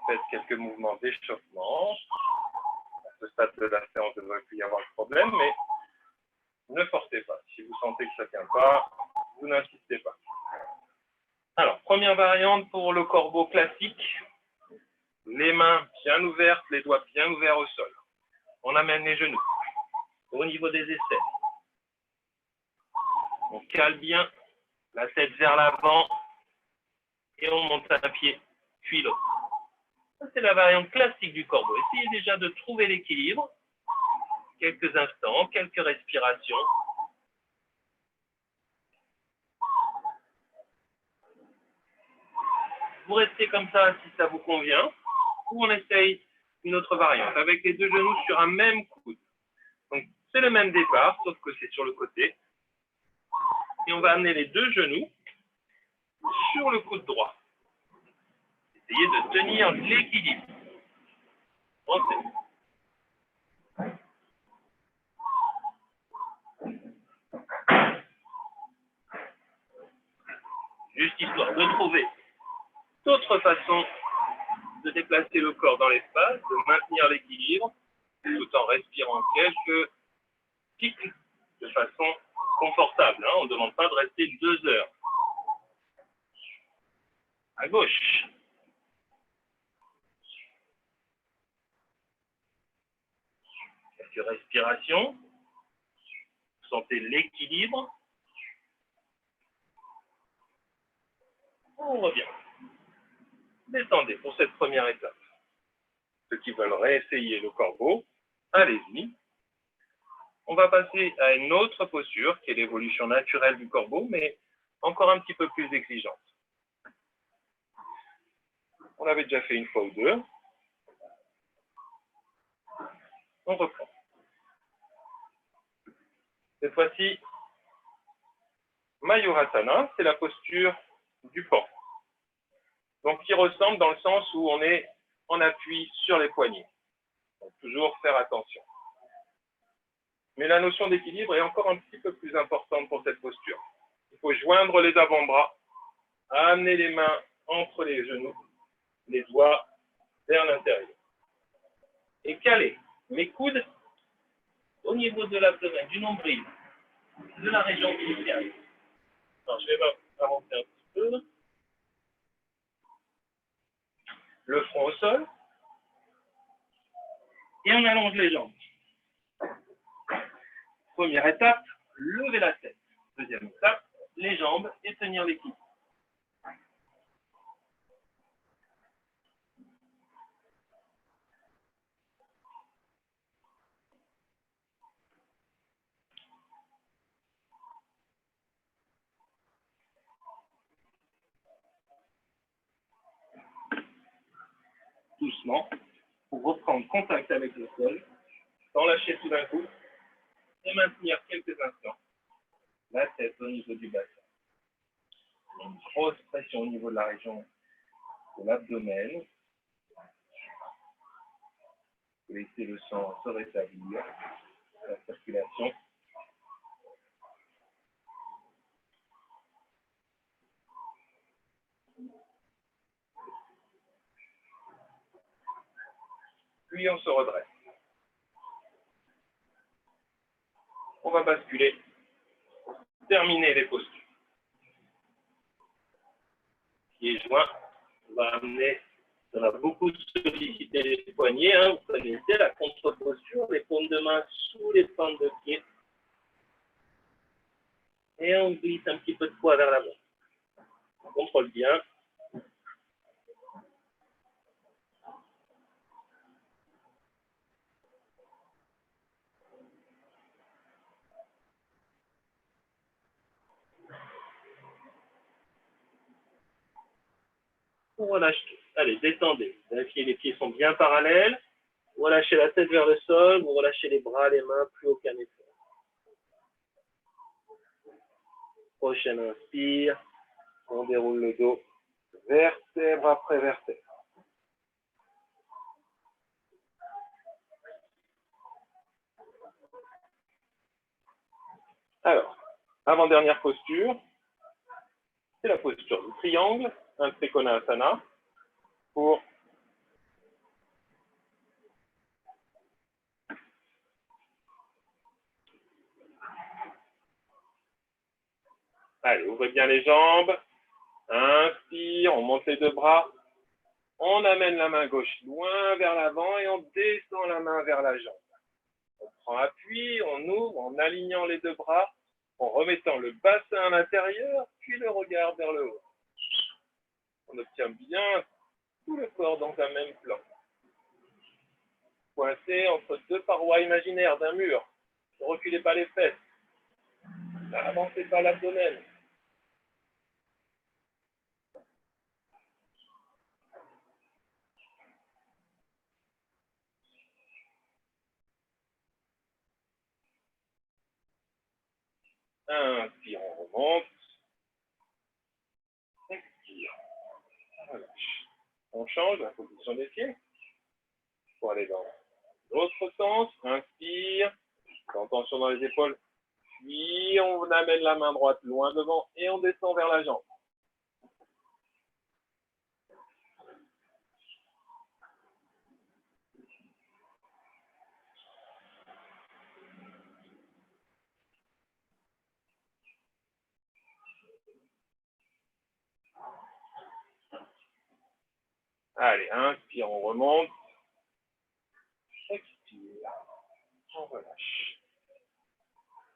Faites quelques mouvements d'échauffement. À ce stade de la séance, il devrait plus y avoir de problème, mais ne forcez pas. Si vous sentez que ça ne tient pas, vous n'insistez pas. Alors, première variante pour le corbeau classique. Les mains bien ouvertes, les doigts bien ouverts au sol. On amène les genoux au niveau des aisselles. On cale bien la tête vers l'avant et on monte un pied, puis l'autre. Ça, c'est la variante classique du corbeau. Essayez déjà de trouver l'équilibre. Quelques instants, quelques respirations. Vous restez comme ça si ça vous convient. Ou on essaye une autre variante avec les deux genoux sur un même coude. Donc, c'est le même départ, sauf que c'est sur le côté. Et on va amener les deux genoux sur le coude droit. Essayez de tenir l'équilibre. Pensez. Juste histoire de trouver d'autres façons de déplacer le corps dans l'espace, de maintenir l'équilibre, tout en respirant quelques cycles de façon confortable. On ne demande pas de rester 2 heures. À gauche. Quelques respirations. Vous sentez l'équilibre. On revient. Descendez pour cette première étape. Ceux qui veulent réessayer le corbeau, allez-y. On va passer à une autre posture qui est l'évolution naturelle du corbeau, mais encore un petit peu plus exigeante. On l'avait déjà fait une fois ou deux. On reprend. Cette fois-ci, Mayurasana, c'est la posture du pan. Donc, qui ressemble dans le sens où on est en appui sur les poignets. Donc, toujours faire attention. Mais la notion d'équilibre est encore un petit peu plus importante pour cette posture. Il faut joindre les avant-bras, amener les mains entre les genoux, les doigts vers l'intérieur. Et caler mes coudes au niveau de l'abdomen, du nombril, de la région glutéale. Alors, je vais avancer un petit peu. Le front au sol. Et on allonge les jambes. Première étape, lever la tête. Deuxième étape, les jambes et tenir l'équilibre. Doucement, pour reprendre contact avec le sol, sans lâcher tout d'un coup, et maintenir quelques instants la tête au niveau du bassin. Une grosse pression au niveau de la région de l'abdomen. Laissez le sang se rétablir, la circulation. Puis on se redresse. On va basculer, terminer les postures. Pieds joints, on va amener, ça va beaucoup solliciter les poignets, hein, vous connaissez la contre-posture, les paumes de main sous les plantes de pied. Et on glisse un petit peu de poids vers l'avant. On contrôle bien. On relâche tout. Allez, détendez. Vérifiez les pieds sont bien parallèles. Vous relâchez la tête vers le sol. Vous relâchez les bras, les mains, plus aucun effort. Prochaine inspire. On déroule le dos. Vertèbre après vertèbre. Alors, avant-dernière posture. C'est la posture du triangle, un Trikonasana, pour allez, ouvrez bien les jambes, inspire, on monte les deux bras, on amène la main gauche loin vers l'avant et on descend la main vers la jambe. On prend appui, on ouvre en alignant les deux bras, en remettant le bassin à l'intérieur, puis le regard vers le haut. On obtient bien tout le corps dans un même plan. Coincé entre deux parois imaginaires d'un mur. Ne reculez pas les fesses. N'avancez pas l'abdomen. Inspire, on remonte. Expire, on relâche. On change la position des pieds pour aller dans l'autre sens. Inspire, sans tension dans les épaules. Puis on amène la main droite loin devant et on descend vers la jambe. Allez, inspire, on remonte. Expire, on relâche.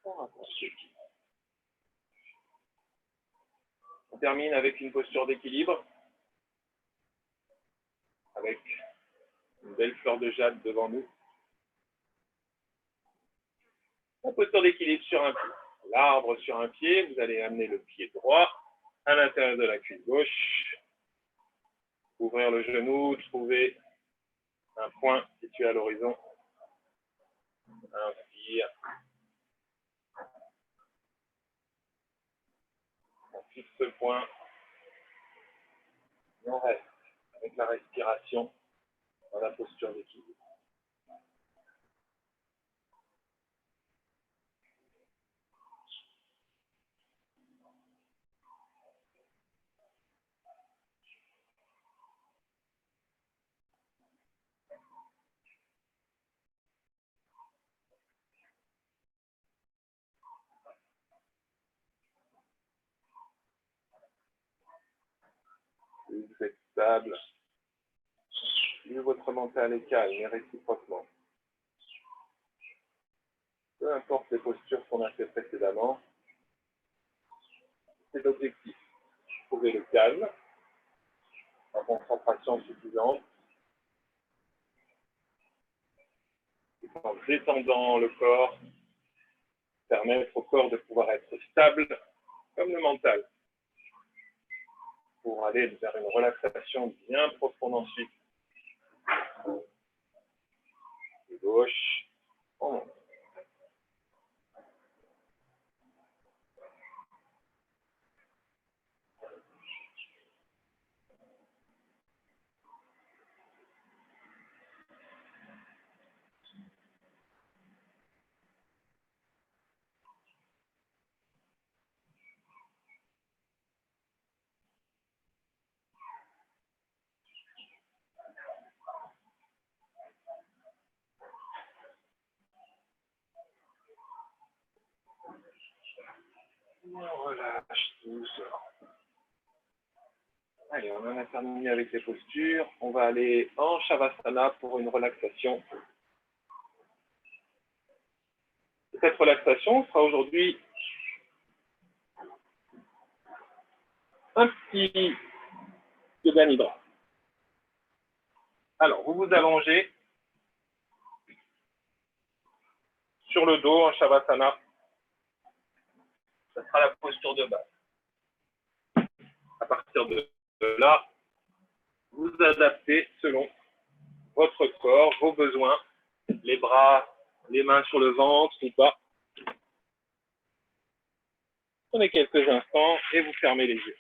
On rapproche. On termine avec une posture d'équilibre. Avec une belle fleur de jade devant nous. La posture d'équilibre sur un pied. L'arbre sur un pied, vous allez amener le pied droit à l'intérieur de la cuisse gauche. Ouvrir le genou, trouver un point situé à l'horizon. Inspire. On fixe ce point. Et on reste avec la respiration dans la posture d'équilibre. Plus vous êtes stable, plus votre mental est calme et réciproquement. Peu importe les postures qu'on a fait précédemment, c'est l'objectif. Trouver le calme, la concentration suffisante, et en détendant le corps, permettre au corps de pouvoir être stable comme le mental, pour aller vers une relaxation bien profonde ensuite. De gauche, en haut. On relâche doucement. Allez, on en a terminé avec les postures. On va aller en Shavasana pour une relaxation. Cette relaxation sera aujourd'hui un petit yoga nidra. Alors, vous vous allongez sur le dos en Shavasana. Ça sera la posture de base. À partir de là, vous adaptez selon votre corps, vos besoins, les bras, les mains sur le ventre ou pas. Prenez quelques instants et vous fermez les yeux.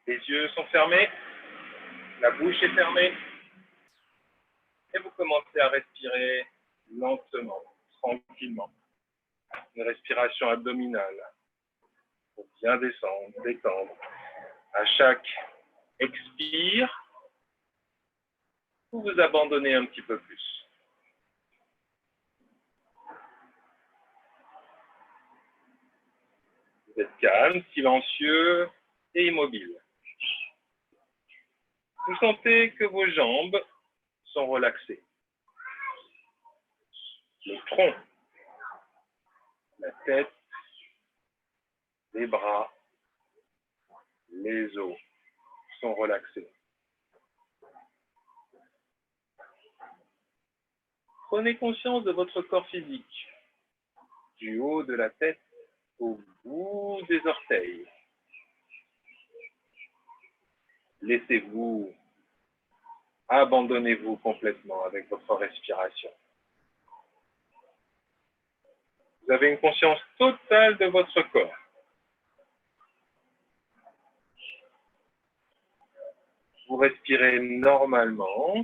Les yeux sont fermés, la bouche est fermée et vous commencez à respirer lentement, tranquillement. Une respiration abdominale pour bien descendre, détendre. À chaque expire, vous vous abandonnez un petit peu plus. Vous êtes calme, silencieux et immobile. Vous sentez que vos jambes sont relaxées. Le tronc, la tête, les bras, les os sont relaxés. Prenez conscience de votre corps physique, du haut de la tête au bout des orteils. Laissez-vous, abandonnez-vous complètement avec votre respiration. Vous avez une conscience totale de votre corps. Vous respirez normalement,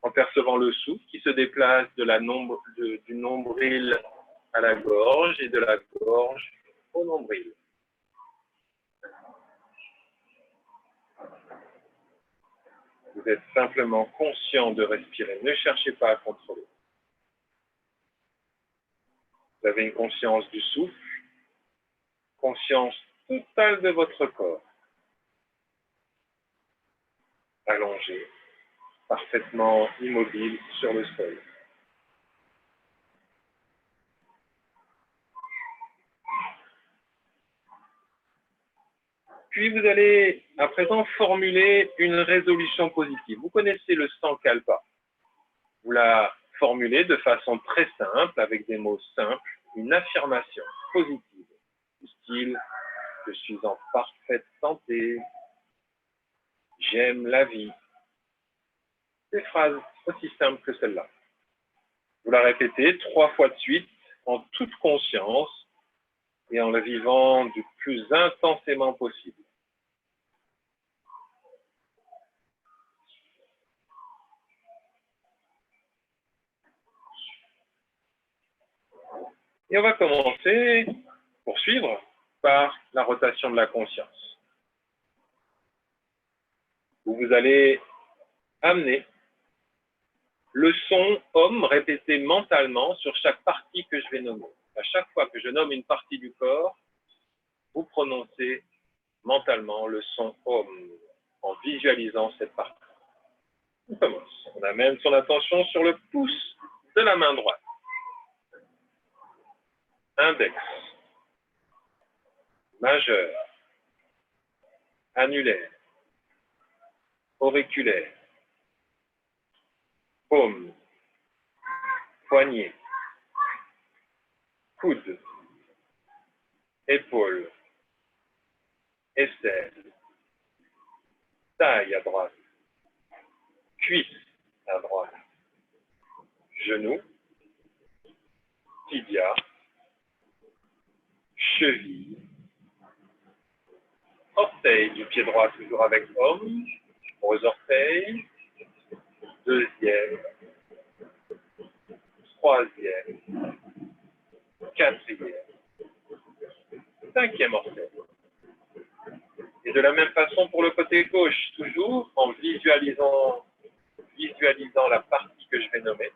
en percevant le souffle qui se déplace du nombril à la gorge et de la gorge au nombril. Vous êtes simplement conscient de respirer. Ne cherchez pas à contrôler. Vous avez une conscience du souffle, conscience totale de votre corps. Allongé, parfaitement immobile sur le sol. Puis vous allez à présent formuler une résolution positive. Vous connaissez le Sankalpa. Vous la formulez de façon très simple, avec des mots simples, une affirmation positive, du style « Je suis en parfaite santé »,« J'aime la vie ». Des phrases aussi simples que celle-là. Vous la répétez 3 fois de suite, en toute conscience et en la vivant du plus intensément possible. Et on va poursuivre par la rotation de la conscience. Où vous allez amener le son homme répété mentalement sur chaque partie que je vais nommer. À chaque fois que je nomme une partie du corps, vous prononcez mentalement le son homme en visualisant cette partie. On commence. On amène son attention sur le pouce de la main droite. Index, majeur, annulaire, auriculaire, paume, poignet, coude, épaule, aisselle, taille à droite, cuisse à droite, genou, tibia, cheville, orteil du pied droit toujours avec homme, gros orteil, deuxième, troisième, quatrième, cinquième orteil. Et de la même façon pour le côté gauche, toujours en visualisant la partie que je vais nommer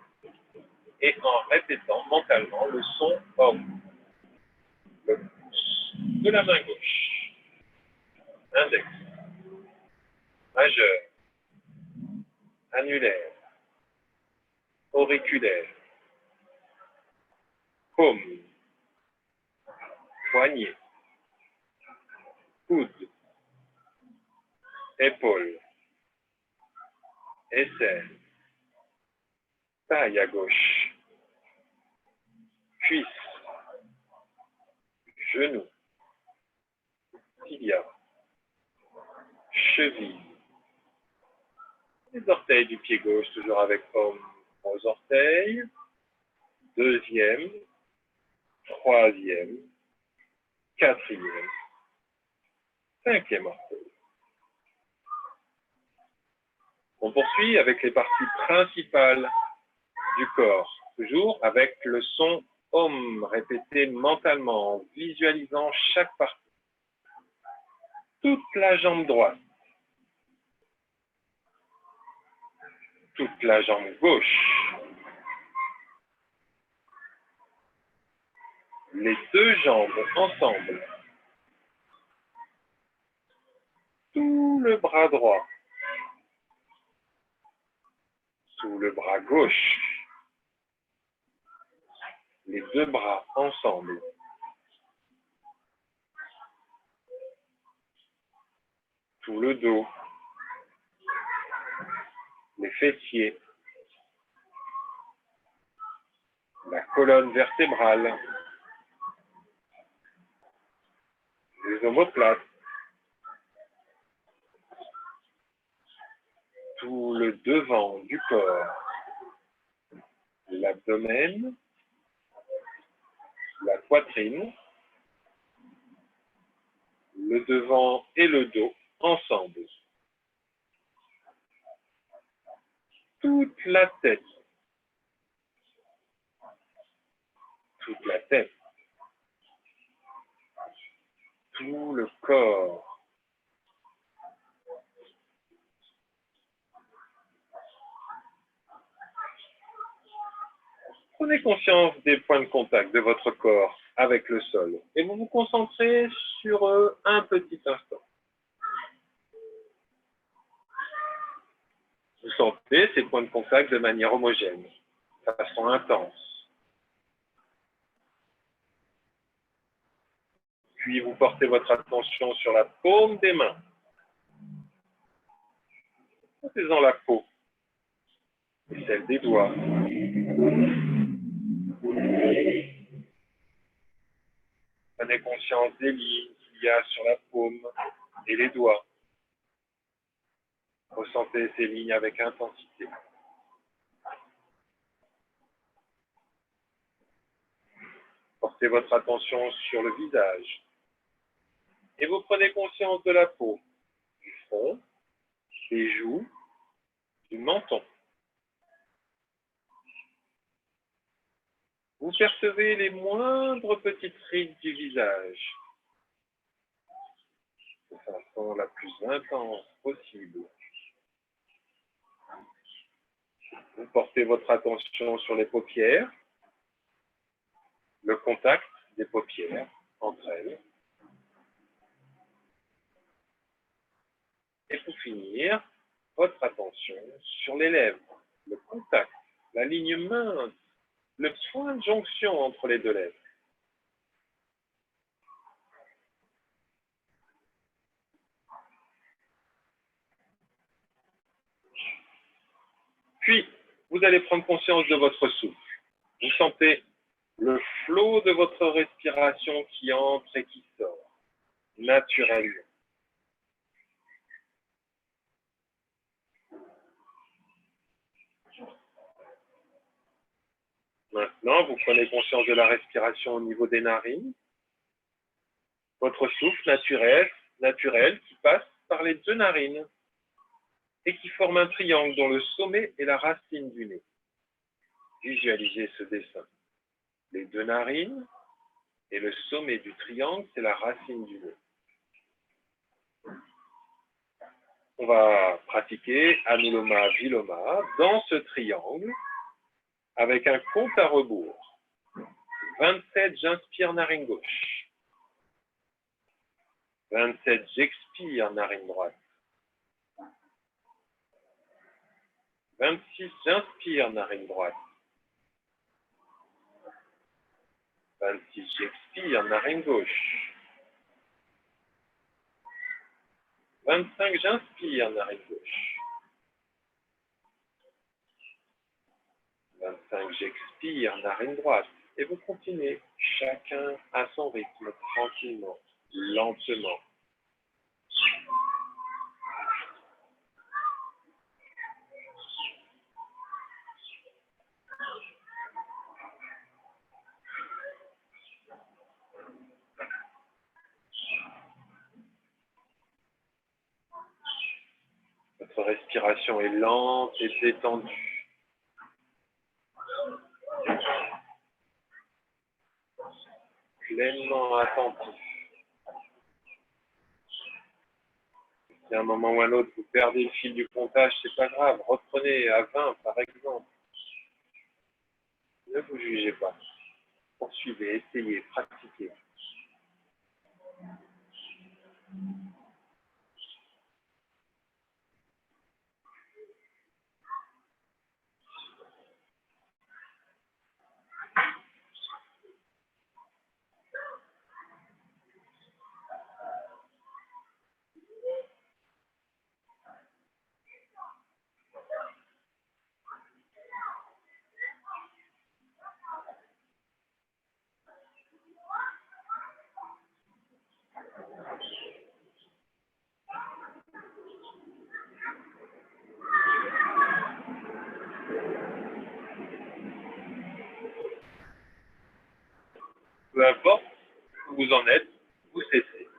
et en répétant mentalement le son homme. Le pouce de la main gauche. Index, majeur, annulaire, auriculaire, paume, poignet, coude, épaule, aisselle, taille à gauche, cuisse, genou, tibia, cheville, les orteils du pied gauche, toujours avec homme, gros orteils, deuxième, troisième, quatrième, cinquième orteil. On poursuit avec les parties principales du corps, toujours avec le son Om répété mentalement, en visualisant chaque partie. Toute la jambe droite, toute la jambe gauche, les deux jambes ensemble, tout le bras droit, sous le bras gauche, les deux bras ensemble, tout le dos, les fessiers, la colonne vertébrale, les omoplates, tout le devant du corps, l'abdomen, la poitrine, le devant et le dos ensemble. toute la tête. Toute la tête. Tout le corps. Prenez conscience des points de contact de votre corps avec le sol et vous vous concentrez sur eux un petit instant. Vous sentez ces points de contact de manière homogène, de façon intense. Puis vous portez votre attention sur la paume des mains. Portez-en la peau et celle des doigts. Prenez conscience des lignes qu'il y a sur la paume et les doigts. Ressentez ces lignes avec intensité. Portez votre attention sur le visage. Et vous prenez conscience de la peau, du front, des joues, du menton. Vous percevez les moindres petites rides du visage de façon la plus intense possible. Vous portez votre attention sur les paupières, le contact des paupières entre elles. Et pour finir, votre attention sur les lèvres, le contact, la ligne mince, le point de jonction entre les deux lèvres. Puis, vous allez prendre conscience de votre souffle. Vous sentez le flot de votre respiration qui entre et qui sort, naturellement. Maintenant, vous prenez conscience de la respiration au niveau des narines. Votre souffle naturel qui passe par les deux narines et qui forme un triangle dont le sommet est la racine du nez. Visualisez ce dessin. Les deux narines et le sommet du triangle, c'est la racine du nez. On va pratiquer Anuloma Viloma dans ce triangle avec un compte à rebours. 27, j'inspire narine gauche. 27, j'expire narine droite. 26, j'inspire narine droite. 26, j'expire narine gauche. 25, j'inspire narine gauche. 25, j'expire narine droite. Et vous continuez, chacun à son rythme, tranquillement, lentement. Votre respiration est lente et détendue. Pleinement attentif. Si à un moment ou à un autre, vous perdez le fil du comptage, c'est pas grave. Reprenez à 20, par exemple. Ne vous jugez pas. Poursuivez, essayez, pratiquez. Peu importe où vous en êtes, vous cessez.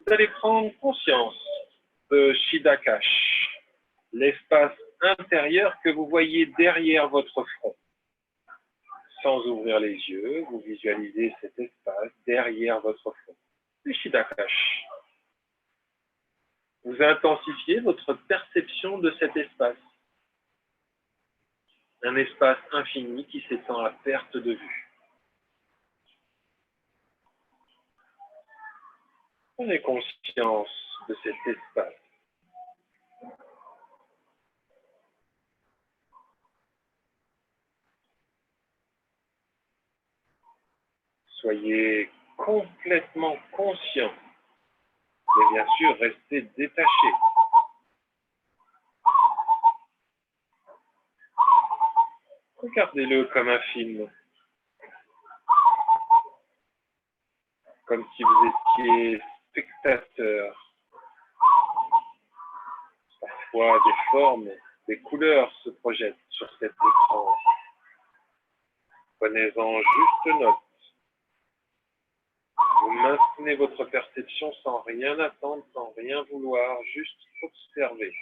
Vous allez prendre conscience Shidakash, l'espace intérieur que vous voyez derrière votre front. Sans ouvrir les yeux, vous visualisez cet espace derrière votre front. Le Shidakash. Vous intensifiez votre perception de cet espace. Un espace infini qui s'étend à perte de vue. Prenez conscience de cet espace. Soyez complètement conscient, mais bien sûr, restez détaché. Regardez-le comme un film, comme si vous étiez spectateur. Parfois, des formes, des couleurs se projettent sur cet écran. Prenez-en juste note. Vous maintenez votre perception sans rien attendre, sans rien vouloir, juste observer.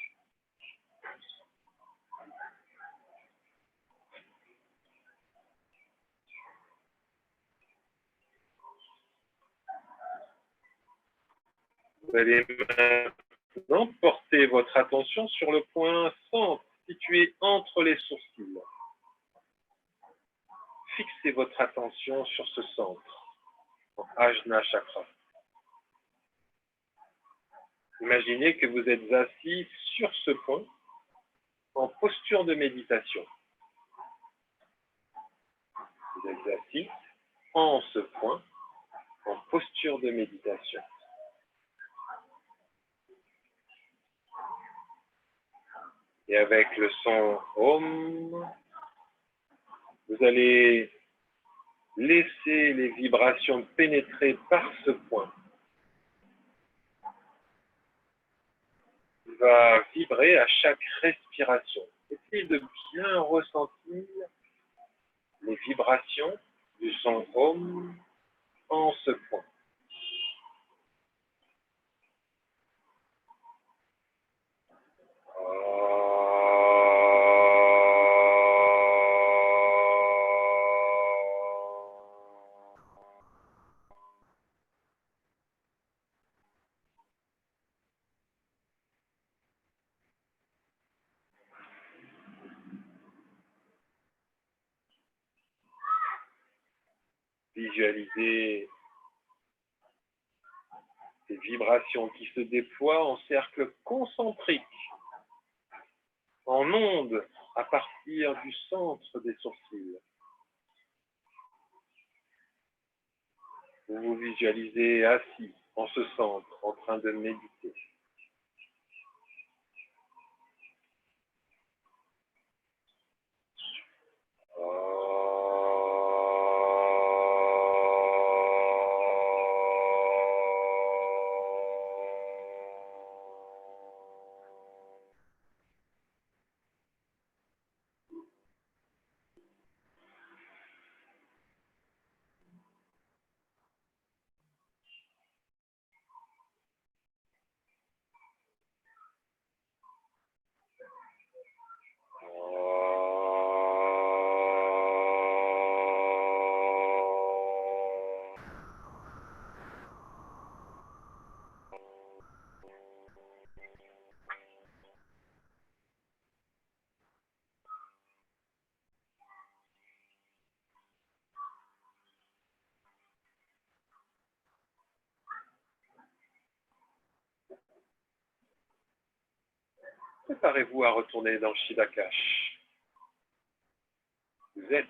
Vous allez maintenant porter votre attention sur le point centre situé entre les sourcils. Fixez votre attention sur ce centre, en Ajna Chakra. Imaginez que vous êtes assis sur ce point, en posture de méditation. Vous êtes assis en ce point, en posture de méditation. Et avec le son Om, vous allez laisser les vibrations pénétrer par ce point. Il va vibrer à chaque respiration. Essayez de bien ressentir les vibrations du son Om en ce point. Visualisez ces vibrations qui se déploient en cercle concentrique, en ondes à partir du centre des sourcils. Vous vous visualisez assis en ce centre, en train de méditer. Préparez-vous à retourner dans Shidakash. Vous êtes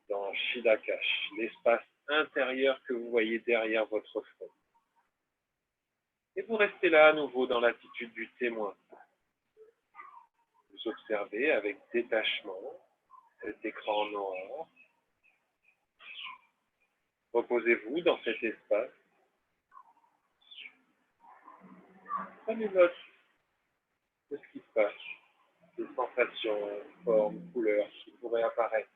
dans Shidakash, l'espace intérieur que vous voyez derrière votre front. Et vous restez là à nouveau dans l'attitude du témoin. Vous observez avec détachement cet écran noir. Reposez-vous dans cet espace. Prenez note de ce qui se passe, des sensations, formes, couleurs qui pourraient apparaître.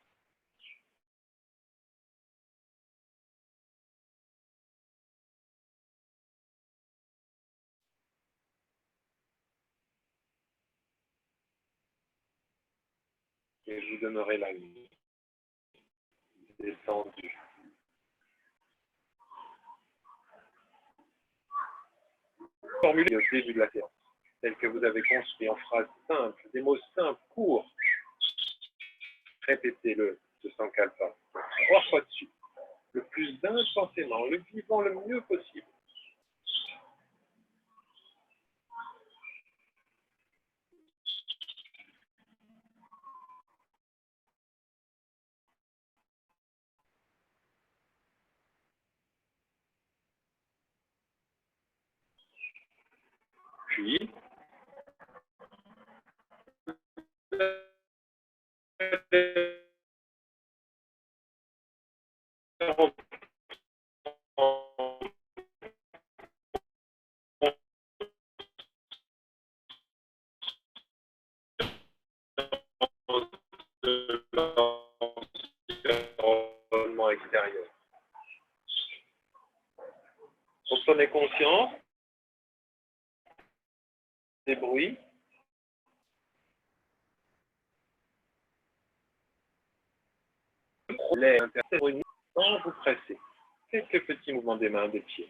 et je vous donnerai la nuit. Descendu. Formulez au début de la séance, tel que vous avez construit en phrases simples, des mots simples, courts. Répétez-le de Sankalpa 3 fois dessus, le plus intensément, le vivant le mieux possible. Puis, l'environnement extérieur. Donc, prenez conscience des bruits. L'air intérieur sans vous presser. Quelques petits mouvements des mains, des pieds.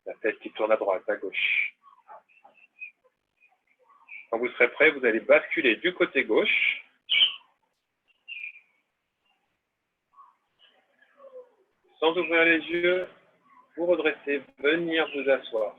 La tête qui tourne à droite, à gauche. Quand vous serez prêt, vous allez basculer du côté gauche. Sans ouvrir les yeux, vous redressez, venir vous asseoir.